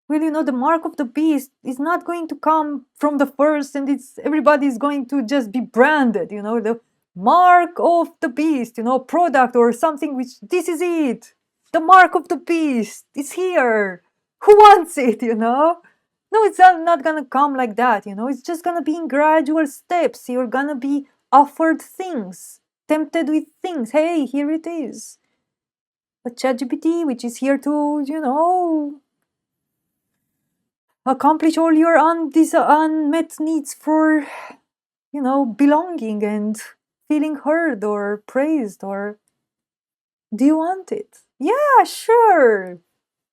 well, the mark of the beast is not going to come from the first, and everybody's going to just be branded, the mark of the beast, product or something, which this is it. The mark of the beast is here. Who wants it, No, it's not gonna come like that, It's just gonna be in gradual steps. You're gonna be offered things, tempted with things. Hey, here it is. A ChatGPT, which is here to, accomplish all your unmet needs for, belonging and feeling heard or praised. Or do you want it? Yeah, sure.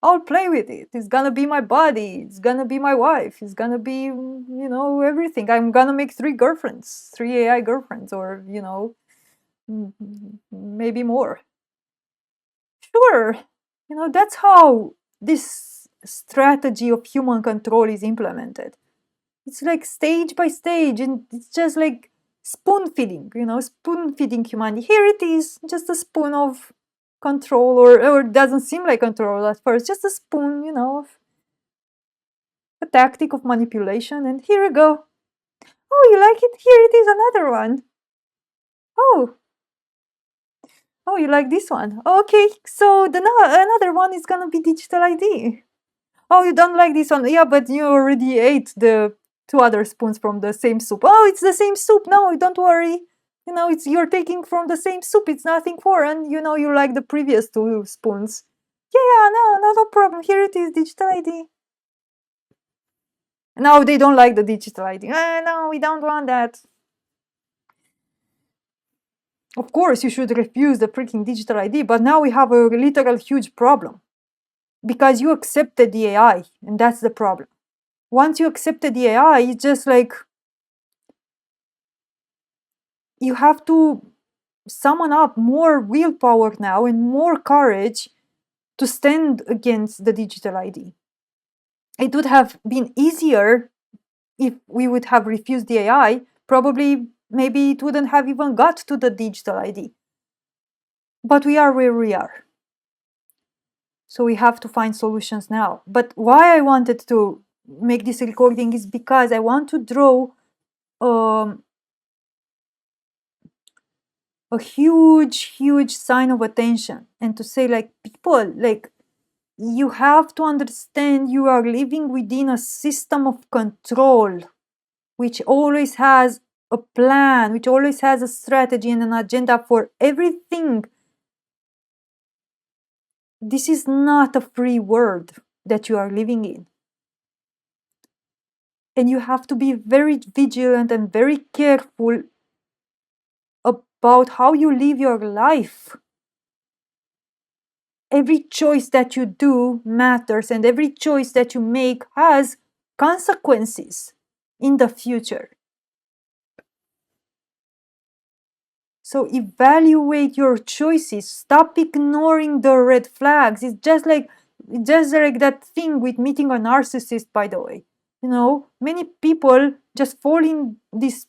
I'll play with it. It's gonna be my body. It's gonna be my wife. It's gonna be, everything. I'm gonna make 3 girlfriends, 3 AI girlfriends, or, maybe more. Sure. That's how this strategy of human control is implemented. It's like stage by stage, and it's just like spoon feeding, spoon feeding humanity. Here it is, just a spoon of control, or it doesn't seem like control at first, just a spoon, of a tactic of manipulation, and here you go. Oh, you like it? Here it is, another one. Oh, you like this one? Okay, so another one is gonna be digital ID. Oh, you don't like this one? Yeah, but you already ate the 2 other spoons from the same soup. Oh, it's the same soup. No, don't worry. You're taking from the same soup. It's nothing foreign. You like the previous 2 spoons. Yeah, no problem. Here it is, digital ID. No, they don't like the digital ID. No, we don't want that. Of course, you should refuse the freaking digital ID, but now we have a literal huge problem. Because you accepted the AI, and that's the problem. once you accepted the AI, it's just like you have to summon up more willpower now and more courage to stand against the digital ID. It would have been easier if we would have refused the AI. Probably, maybe it wouldn't have even got to the digital ID. But we are where we are. So we have to find solutions now. But why I wanted to make this recording is because I want to draw um, a huge sign of attention and to say, like, people, like, you have to understand you are living within a system of control which always has a plan, which always has a strategy and an agenda for everything. This is not a free world that you are living in. And you have to be very vigilant and very careful about how you live your life. Every choice that you do matters, and every choice that you make has consequences in the future. So evaluate your choices. Stop ignoring the red flags. It's just like that thing with meeting a narcissist, by the way. Many people just fall in this,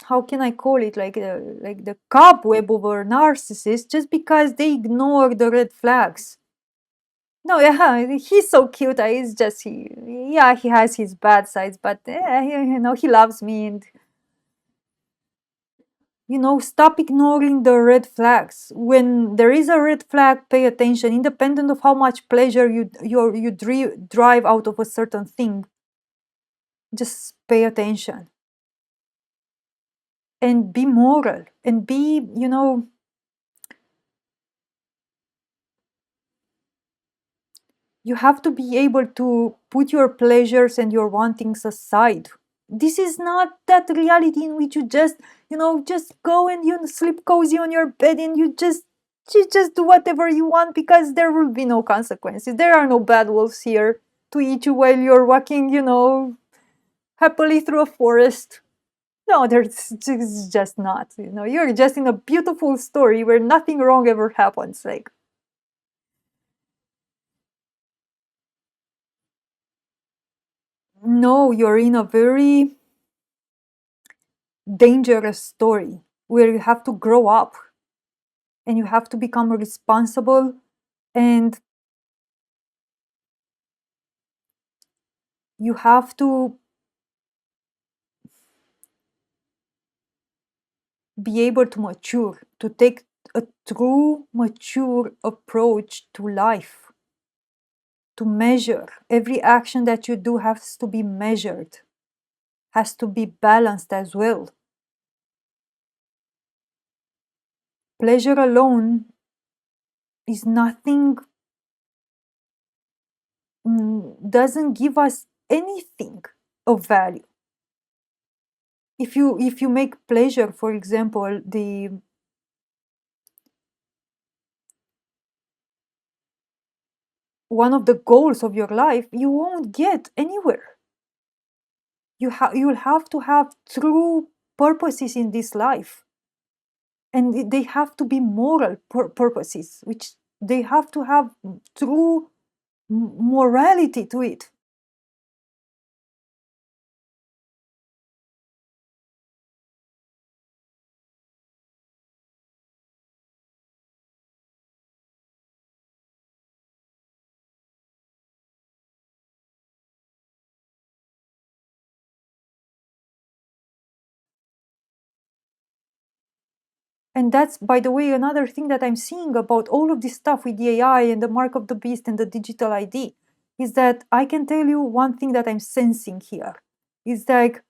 how can I call it, like the cobweb of a narcissist just because they ignore the red flags. No, yeah, he's so cute. He's just he has his bad sides, but he loves me, and stop ignoring the red flags. When there is a red flag, pay attention, independent of how much pleasure you drive out of a certain thing. Just pay attention and be moral and be, you have to be able to put your pleasures and your wantings aside. This is not that reality in which you just go and you sleep cozy on your bed and you just do whatever you want because there will be no consequences. There are no bad wolves here to eat you while you're walking, happily through a forest. No, there's just not. You're just in a beautiful story where nothing wrong ever happens. Like, no, you're in a very dangerous story where you have to grow up and you have to become responsible, and you have to be able to mature, to take a true mature approach to life, to measure. Every action that you do has to be measured, has to be balanced as well. Pleasure alone is nothing, doesn't give us anything of value. If you make pleasure, for example, the one of the goals of your life, you won't get anywhere. You'll have to have true purposes in this life, and they have to be moral purposes, which they have to have true morality to it. And that's, by the way, another thing that I'm seeing about all of this stuff with the AI and the mark of the beast and the digital ID is that I can tell you one thing that I'm sensing here is like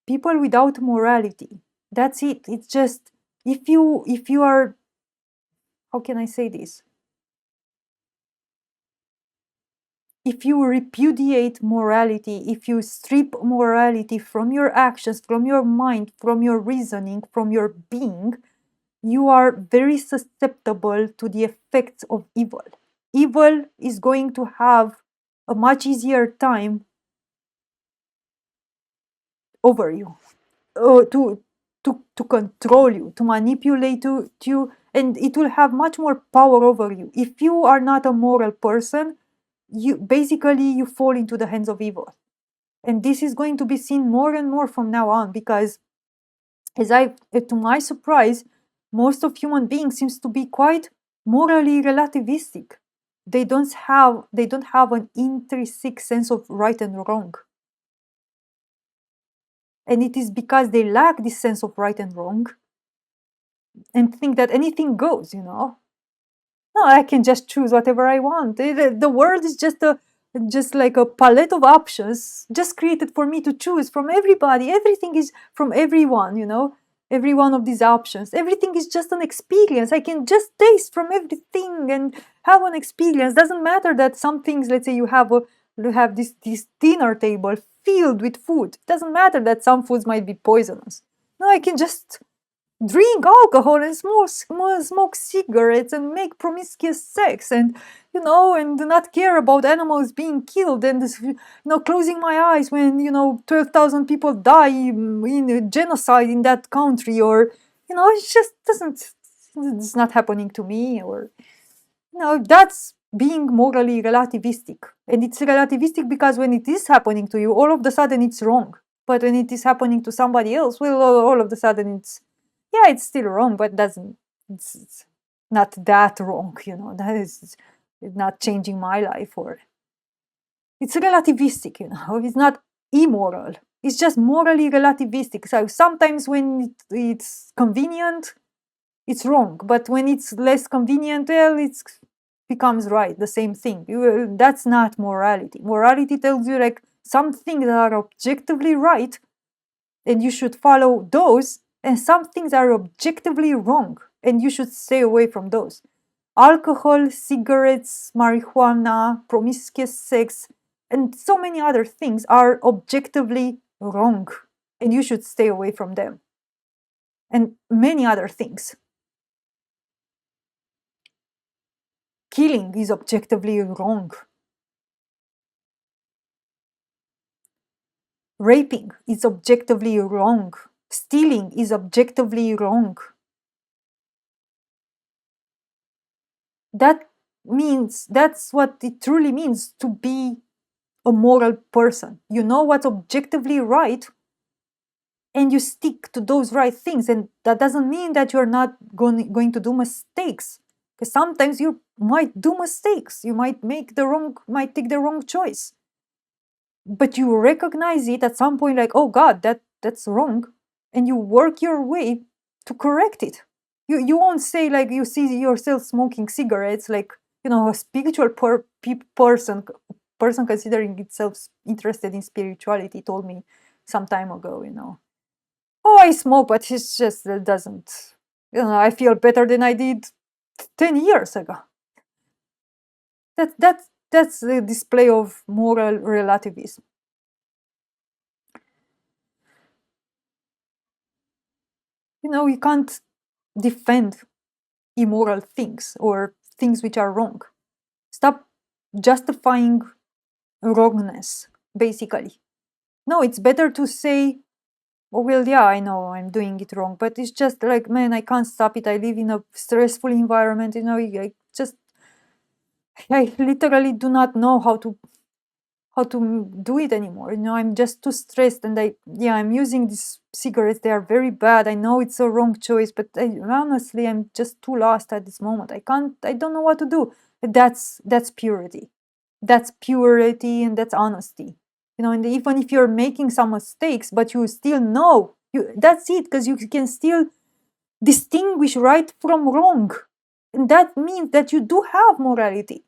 people without morality. That's it. It's just, if you are, how can I say this? If you repudiate morality, if you strip morality from your actions, from your mind, from your reasoning, from your being, you are very susceptible to the effects of evil. evil is going to have a much easier time over you, to control you, to manipulate you, and it will have much more power over you. If you are not a moral person, you fall into the hands of evil. And this is going to be seen more and more from now on, because to my surprise, most of human beings seems to be quite morally relativistic. They don't have an intrinsic sense of right and wrong. And it is because they lack this sense of right and wrong and think that anything goes. No, I can just choose whatever I want. The world is just like a palette of options just created for me to choose from everybody. Everything is from everyone. Every one of these options. Everything is just an experience. I can just taste from everything and have an experience. Doesn't matter that some things, let's say you have this dinner table filled with food. It doesn't matter that some foods might be poisonous. No, I can just drink alcohol and smoke cigarettes and make promiscuous sex, and do not care about animals being killed, and closing my eyes when 12,000 people die in a genocide in that country, or it just doesn't it's not happening to me, or that's being morally relativistic. And it's relativistic because when it is happening to you, all of a sudden it's wrong. But when it is happening to somebody else, well, all of a sudden it's still wrong, but it's not that wrong. That is not changing my life, or it's relativistic. It's not immoral. It's just morally relativistic. So sometimes when it's convenient, it's wrong, but when it's less convenient, well, it becomes right. The same thing. That's not morality. Morality tells you like some things are objectively right, and you should follow those, and some things are objectively wrong, and you should stay away from those. Alcohol, cigarettes, marijuana, promiscuous sex, and so many other things are objectively wrong, and you should stay away from them. And many other things. Killing is objectively wrong. Raping is objectively wrong. Stealing is objectively wrong. That's what it truly means to be a moral person. You know what's objectively right, and you stick to those right things. And that doesn't mean that you're not going to do mistakes. Because sometimes you might do mistakes. You might take the wrong choice. But you recognize it at some point, like, oh God, that's wrong. And you work your way to correct it. You won't say, like, you see yourself smoking cigarettes, like, a spiritual person considering itself interested in spirituality told me some time ago, oh, I smoke, but it's just, it doesn't, I feel better than I did 10 years ago. That's the display of moral relativism. You can't defend immoral things or things which are wrong. Stop justifying wrongness, basically. No, it's better to say, oh, well, yeah, I know I'm doing it wrong, but it's just like, man, I can't stop it. I live in a stressful environment, I literally do not know how to do it anymore. I'm just too stressed, and I'm using these cigarettes. They are very bad. I know it's a wrong choice, but honestly, I'm just too lost at this moment. I don't know what to do. That's purity. That's purity, and that's honesty. And even if you're making some mistakes, but you still know, that's it, because you can still distinguish right from wrong. And that means that you do have morality.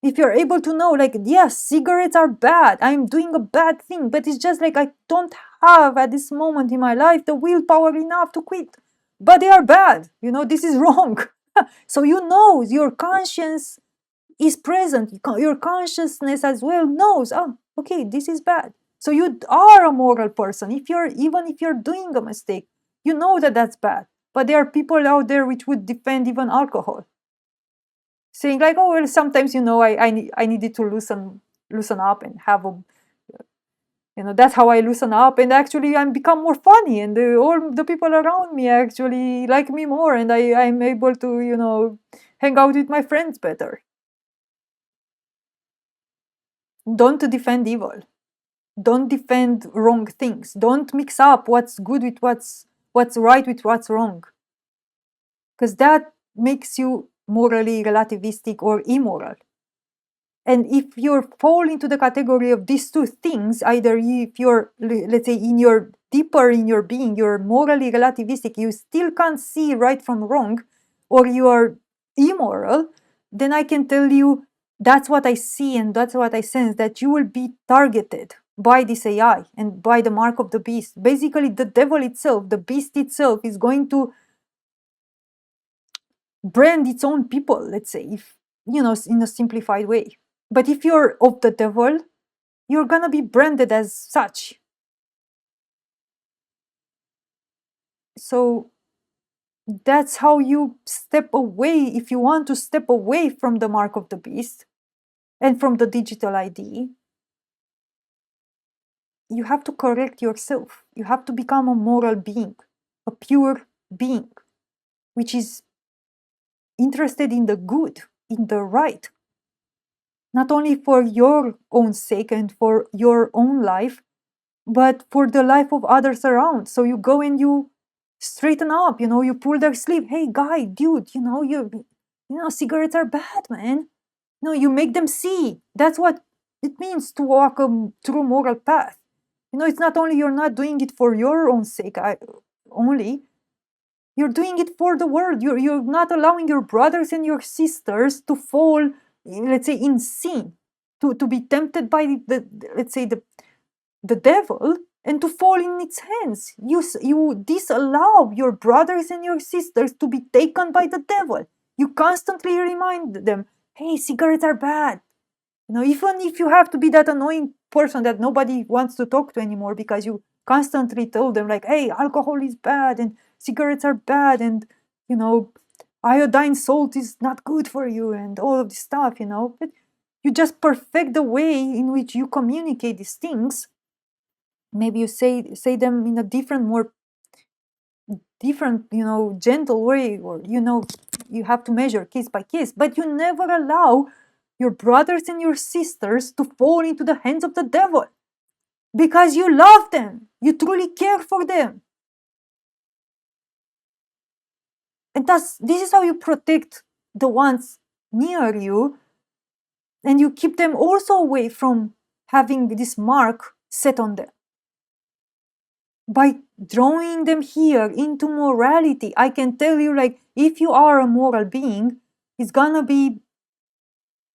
If you're able to know, like, yes, cigarettes are bad, I'm doing a bad thing, but it's just like I don't have at this moment in my life the willpower enough to quit. But they are bad. This is wrong. So your conscience is present. Your consciousness as well knows, oh, okay, this is bad. So you are a moral person. Even if you're doing a mistake, you know that that's bad. But there are people out there which would defend even alcohol. saying like, oh well, sometimes I needed to loosen up and have a, that's how I loosen up, and actually I'm become more funny, and all the people around me actually like me more, and I'm able to hang out with my friends better. Don't defend evil. Don't defend wrong things. Don't mix up what's good with what's right with what's wrong, because that makes you morally relativistic or immoral. And if you fall into the category of these two things, either if you're, let's say, deeper in your being, you're morally relativistic, you still can't see right from wrong, or you are immoral, then I can tell you that's what I see and that's what I sense, that you will be targeted by this AI and by the mark of the beast. Basically, the devil itself, the beast itself, is going to brand its own people, let's say, if in a simplified way. But if you're of the devil, you're gonna be branded as such. So that's how you step away. If you want to step away from the mark of the beast and from the digital ID, you have to correct yourself. You have to become a moral being, a pure being, which is interested in the good, in the right, not only for your own sake and for your own life, but for the life of others around. So you go and you straighten up, you pull their sleeve. Hey, guy, dude, cigarettes are bad, man. No, you make them see. That's what it means to walk a true moral path. It's not only you're not doing it for your own sake only, you're doing it for the world. You're not allowing your brothers and your sisters to fall, let's say, in sin, to be tempted by let's say, the devil, and to fall in its hands. You disallow your brothers and your sisters to be taken by the devil. You constantly remind them, hey, cigarettes are bad. Even if you have to be that annoying person that nobody wants to talk to anymore because you constantly tell them like, hey, alcohol is bad and cigarettes are bad, and iodine salt is not good for you, and all of this stuff, but you just perfect the way in which you communicate these things. Maybe you say them in a more different, gentle way, or you have to measure case by case, but you never allow your brothers and your sisters to fall into the hands of the devil, because you love them, you truly care for them. And this is how you protect the ones near you, and you keep them also away from having this mark set on them. By drawing them here into morality, I can tell you, like, if you are a moral being, it's gonna be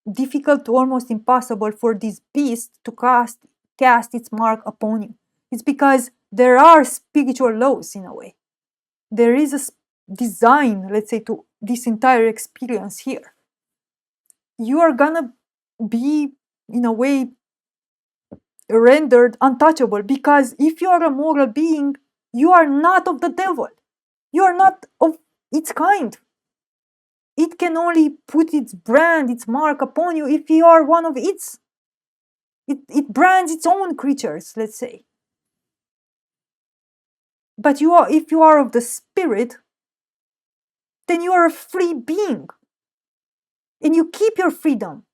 difficult to almost impossible for this beast to cast its mark upon you. It's because there are spiritual laws in a way. There is a design, let's say, to this entire experience here. You are gonna be, in a way, rendered untouchable, because if you are a moral being, you are not of the devil. You are not of its kind. It can only put its brand, its mark upon you if you are one of its. It brands its own creatures, let's say. But if you are of the spirit, then you are a free being. And you keep your freedom.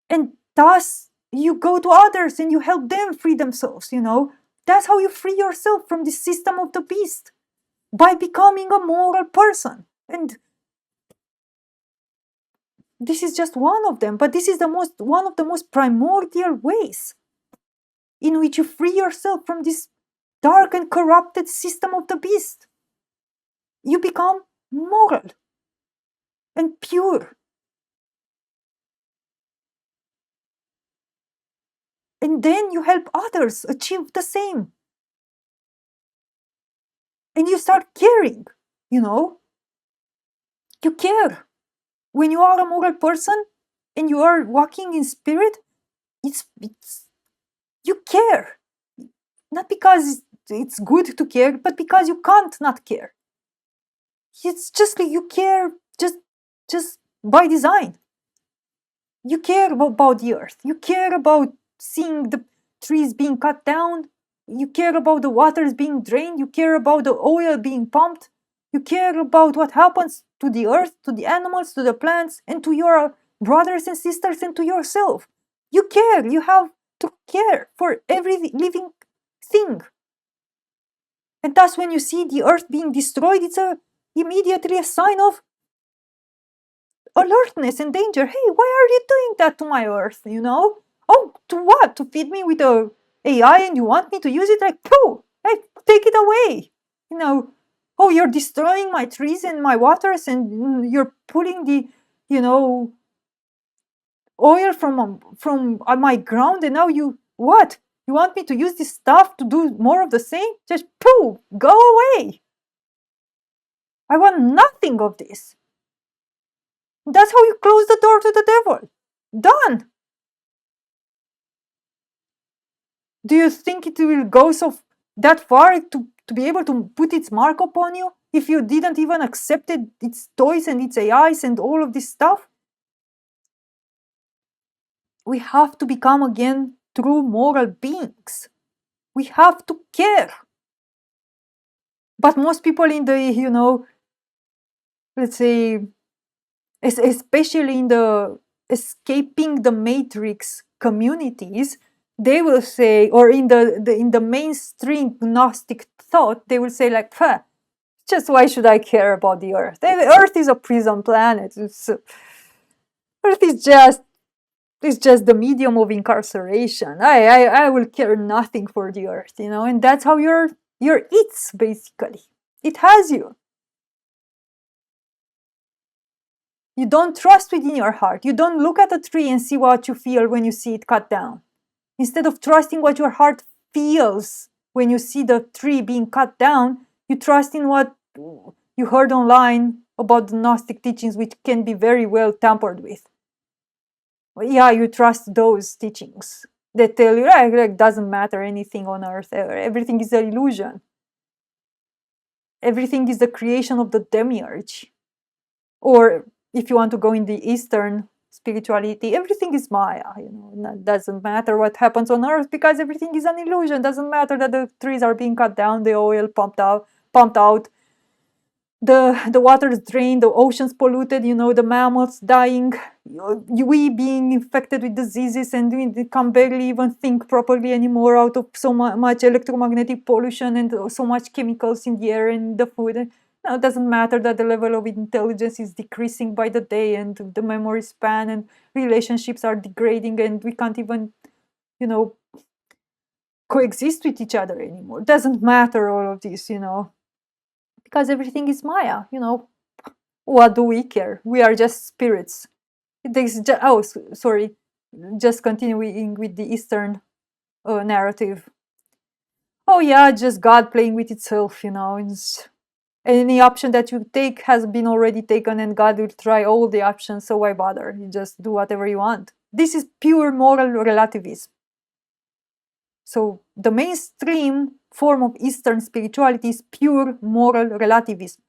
And thus, you go to others and you help them free themselves, That's how you free yourself from the system of the beast, by becoming a moral person. And this is just one of them, but this is one of the most primordial ways in which you free yourself from this dark and corrupted system of the beast. You become moral and pure. And then you help others achieve the same. And you start caring, You care. When you are a moral person and you are walking in spirit, it's you care. Not because it's good to care, but because you can't not care. It's just like you care just by design. You care about the earth. You care about seeing the trees being cut down. You care about the waters being drained. You care about the oil being pumped. You care about what happens to the earth, to the animals, to the plants, and to your brothers and sisters and to yourself. You care. You have to care for every living thing. And thus, when you see the earth being destroyed, it's immediately a sign of alertness and danger. Hey, why are you doing that to my earth? Oh, to what? To feed me with a AI and you want me to use it? Like, pooh, hey, take it away. Oh, you're destroying my trees and my waters, and you're putting the oil from my ground, and now you what? You want me to use this stuff to do more of the same? Just pooh, go away. I want nothing of this. That's how you close the door to the devil. Done. Do you think it will go that far to be able to put its mark upon you if you didn't even accept its toys and its AIs and all of this stuff? We have to become again true moral beings. We have to care. But most people in the, let's say, especially in the escaping the matrix communities, they will say, or in the mainstream Gnostic thought, they will say like, just why should I care about the earth? Earth is a prison planet. Earth is just the medium of incarceration. I will care nothing for the earth, and that's how you're it's basically. It has you. You don't trust within your heart. You don't look at a tree and see what you feel when you see it cut down. Instead of trusting what your heart feels when you see the tree being cut down, you trust in what you heard online about the Gnostic teachings, which can be very well tampered with. Yeah, you trust those teachings that tell you, like doesn't matter anything on earth. Everything is an illusion. Everything is the creation of the demiurge. Or if you want to go in the Eastern spirituality, everything is Maya. It doesn't matter what happens on earth because everything is an illusion. Doesn't matter that the trees are being cut down, the oil pumped out, the water's drained, the oceans polluted, the mammoths dying, we being infected with diseases, and we can barely even think properly anymore out of so much electromagnetic pollution and so much chemicals in the air and the food. No, it doesn't matter that the level of intelligence is decreasing by the day, and the memory span and relationships are degrading, and we can't even, coexist with each other anymore. It doesn't matter all of this, because everything is Maya, What do we care? We are just spirits. Sorry, just continuing with the Eastern narrative. Oh yeah, just God playing with itself, any option that you take has been already taken, and God will try all the options, so why bother? You just do whatever you want. This is pure moral relativism. So the mainstream form of Eastern spirituality is pure moral relativism.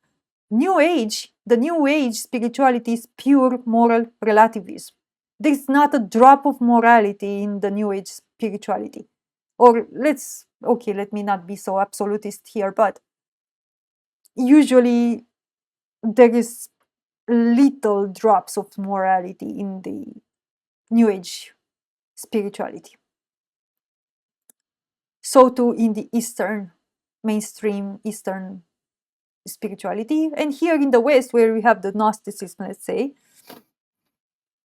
The New Age spirituality is pure moral relativism. There's not a drop of morality in the New Age spirituality. Or let me not be so absolutist here, but usually there is little drops of morality in the New Age spirituality. So too in the mainstream Eastern spirituality. And here in the West, where we have the Gnosticism, let's say,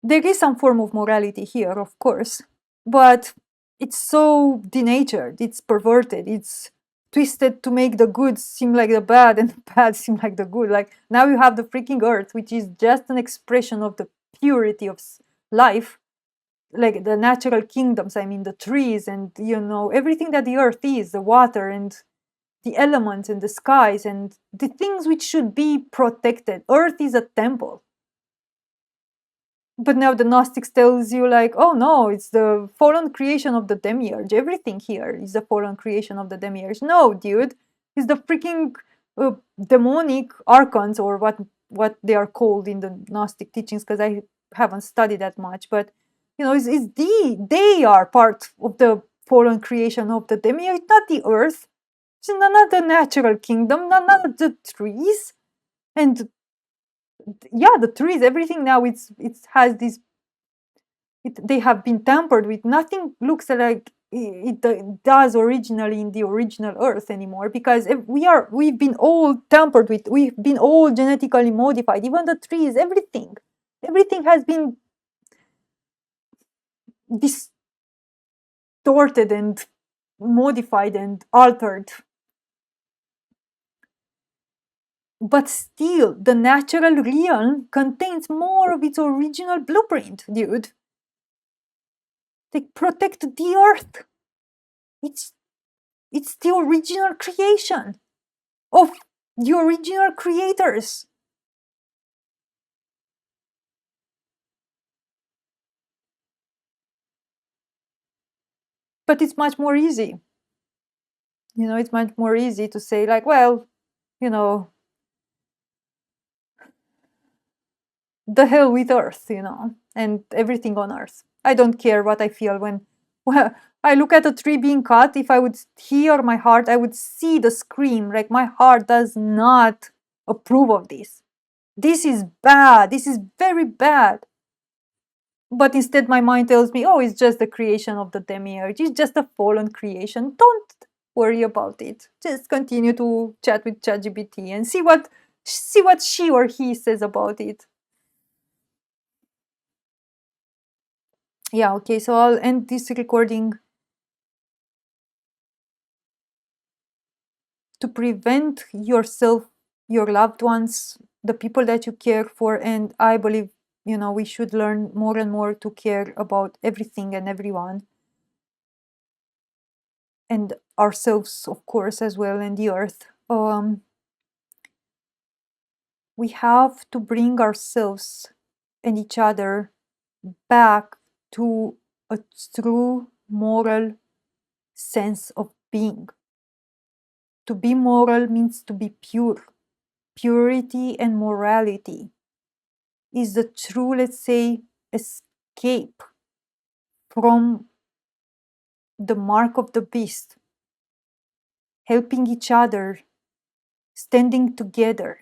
there is some form of morality here, of course, but it's so denatured, it's perverted, it's twisted to make the good seem like the bad and the bad seem like the good. Like now you have the freaking earth, which is just an expression of the purity of life, like the natural kingdoms, the trees and, everything that the earth is, the water and the elements and the skies and the things which should be protected. Earth is a temple. But now the Gnostics tells you like, oh no, it's the fallen creation of the demiurge. Everything here is the fallen creation of the demiurge. No, dude, it's the freaking demonic archons, or what what they are called in the Gnostic teachings, because I haven't studied that much, but they are part of the fallen creation of the demiurge, not the earth. It's not the natural kingdom, not the trees. And yeah, the trees, everything now it has this, they have been tampered with. Nothing looks like it does originally in the original earth anymore, because we've been all tampered with, we've been all genetically modified, even the trees, everything has been distorted and modified and altered. But still, the natural realm contains more of its original blueprint, dude. They protect the earth. It's the original creation of the original creators. But it's much more easy. It's much more easy to say, like, well, the hell with earth, and everything on earth. I don't care what I feel when I look at a tree being cut. If I would hear my heart, I would see the scream. Like, my heart does not approve of this. This is bad. This is very bad. But instead, my mind tells me, oh, it's just the creation of the demiurge. It's just a fallen creation. Don't worry about it. Just continue to chat with ChatGPT and see what she or he says about it. Yeah, okay, so I'll end this recording. To prevent yourself, your loved ones, the people that you care for, and I believe, we should learn more and more to care about everything and everyone. And ourselves, of course, as well, and the earth. We have to bring ourselves and each other back to a true moral sense of being. To be moral means to be pure. Purity and morality is the true, let's say, escape from the mark of the beast. Helping each other, standing together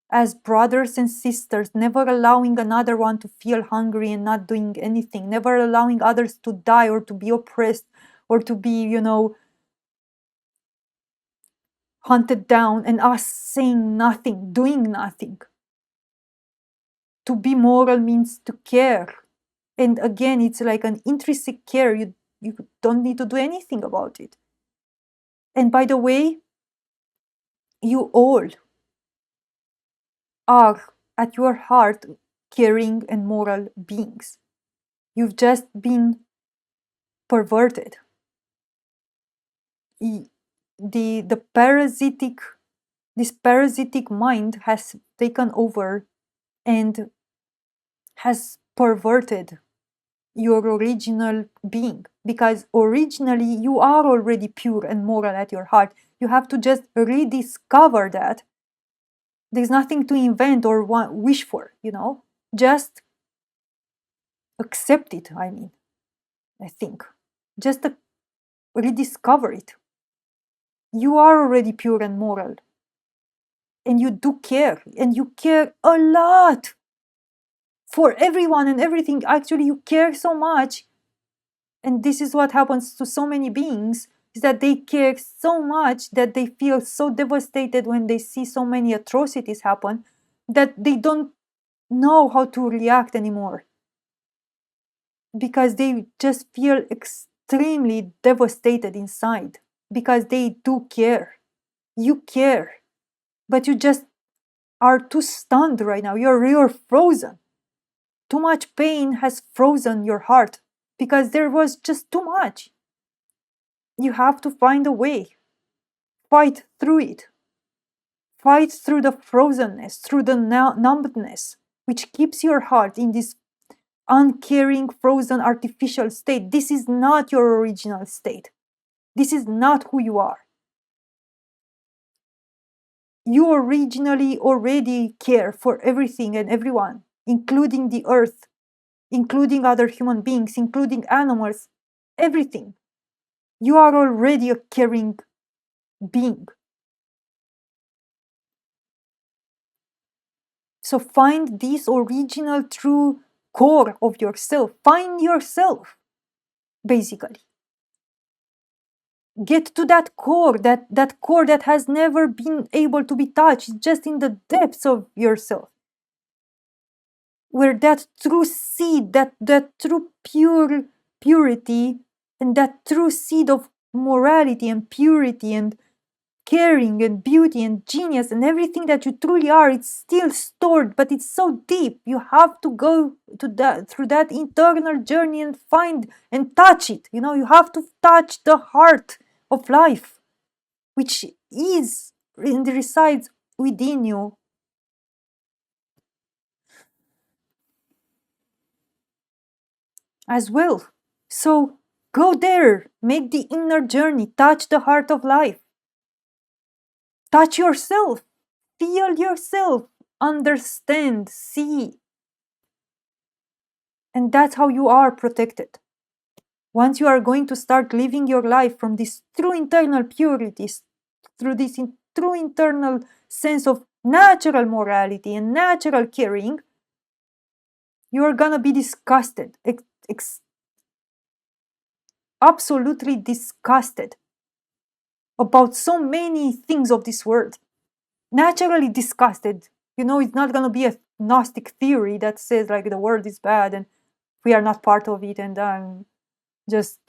as brothers and sisters, never allowing another one to feel hungry and not doing anything, never allowing others to die or to be oppressed or to be, hunted down, and us saying nothing, doing nothing. To be moral means to care. And again, it's like an intrinsic care. You don't need to do anything about it. And by the way, you all are at your heart caring and moral beings. You've just been perverted. This parasitic mind has taken over and has perverted your original being, because originally you are already pure and moral at your heart. You have to just rediscover that. There's nothing to invent or wish for, just accept it. I think just rediscover it. You are already pure and moral, and you do care, and you care a lot for everyone and everything. Actually, you care so much. And this is what happens to so many beings, is that they care so much that they feel so devastated when they see so many atrocities happen that they don't know how to react anymore, because they just feel extremely devastated inside, because they do care. You care, but you just are too stunned right now. You're frozen. Too much pain has frozen your heart because there was just too much. You have to find a way. Fight through it. Fight through the frozenness, through the numbness, which keeps your heart in this uncaring, frozen, artificial state. This is not your original state. This is not who you are. you originally already care for everything and everyone, including the earth, including other human beings, including animals, everything. You are already a caring being. So find this original true core of yourself. Find yourself, basically. Get to that core, that core that has never been able to be touched, just in the depths of yourself. Where that true seed, that true purity, and that true seed of morality and purity and caring and beauty and genius and everything that you truly are, it's still stored, but it's so deep. You have to go to that, through that internal journey, and find and touch it. You have to touch the heart of life, which is and resides within you as well. So go there, make the inner journey, touch the heart of life, touch yourself, feel yourself, understand, see. And that's how you are protected. Once you are going to start living your life from this true internal purity, through this true internal sense of natural morality and natural caring, you are gonna be disgusted, absolutely disgusted about so many things of this world. Naturally disgusted. It's not gonna be a Gnostic theory that says like the world is bad and we are not part of it, and just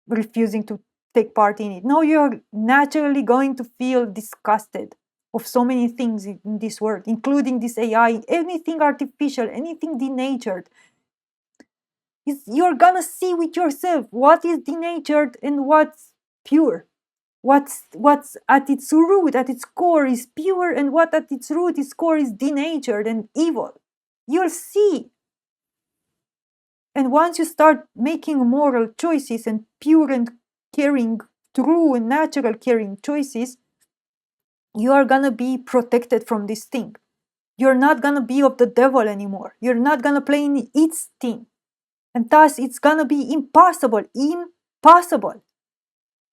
refusing to take part in it. No, you're naturally going to feel disgusted of so many things in this world, including this AI, anything artificial, anything denatured. You're gonna see with yourself what is denatured and what's pure. What's at its root, at its core, is pure, and what at its root, its core, is denatured and evil. You'll see. And once you start making moral choices and pure and caring, true and natural caring choices, you are gonna be protected from this thing. You're not gonna be of the devil anymore. You're not gonna play in its thing. And thus it's gonna be impossible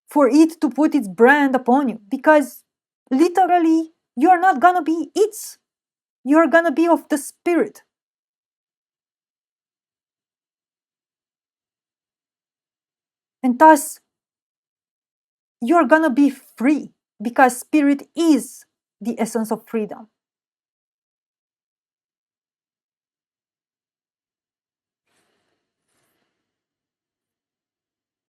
for it to put its brand upon you, because literally you're not gonna be its. You're gonna be of the spirit. And thus you're gonna be free, because spirit is the essence of freedom.